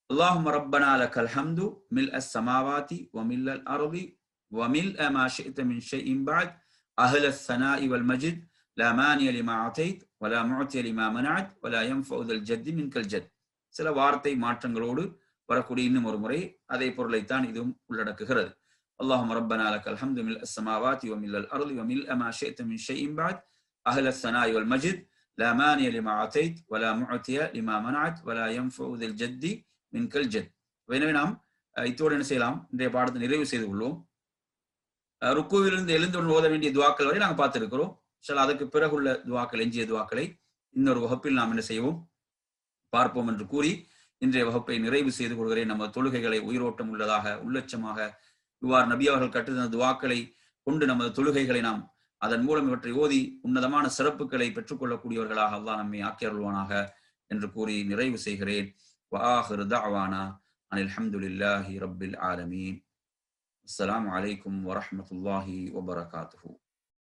அல்லாஹும்ம ரப்பனா லக்கல் ஹம்து மில்அஸ் ஸமாவாதி வ மில்லல் அர்தி வ மில்அ மா ஷி'த மின் ஷைஇன் பஅத் அஹ்லஸ் ஸனாஇ வல் மஜ்த் லா மானிய லிமா அதைத் வ லா முஅத்திய லிமா மனஅத் வ லா யன்ஃபஉ தல் ஜத் மின்கல் ஜத். சில வார்த்தை மாற்றங்களோடு வரக்கூடிய இன்னும் ஒரு முறை அதே பொருளைத்தான் இதுவும் உள்ளடக்குகிறது. اللهم ربنا لك الحمد ملء السماوات وملء الأرض وملء ما شئت من شيء بعد أهل الثناء والمجد لا مانع لما أعطيت ولا معطي لما منعت ولا ينفع ذا الجد منك الجد. எனவே நாம் இத்தோடு என்ன செய்யலாம், இன்றைய பாடத்தை நிறைவு செய்து கொள்வோம். ருக்குவிலிருந்து எழுந்துடன் ஓத வேண்டிய துவாக்கள் வரை நாங்கள் பார்த்திருக்கிறோம். அதுக்கு பிறகுள்ள துவாக்கள், எஞ்சிய துவாக்களை இன்னொரு வகுப்பில் நாம் என்ன செய்வோம் பார்ப்போம் என்று கூறி இன்றைய வகுப்பை நிறைவு செய்து கொள்கிறேன். நம்ம தொழுகைகளை உயிரோட்டம் உள்ளதாக உள்ளட்சமாக இவ்வாறு நபி அவர்கள் கற்றுத்தந்த துவாக்களை கொண்டு நமது தொழுகைகளை நாம் அதன் மூலம் இவற்றை ஓதி உன்னதமான சிறப்புகளை பெற்றுக்கொள்ளக்கூடியவர்களாக அல்லாஹ் நம்மை ஆக்கி அருள்வானாக என்று கூறி நிறைவு செய்கிறேன். வஆகிரு தஅவானா அனில் ஹம்துலில்லாஹி ரப்பில் ஆலமீன். அஸ்ஸலாமு அலைக்கும் வரஹ்மத்துல்லாஹி வபரகாத்துஹு.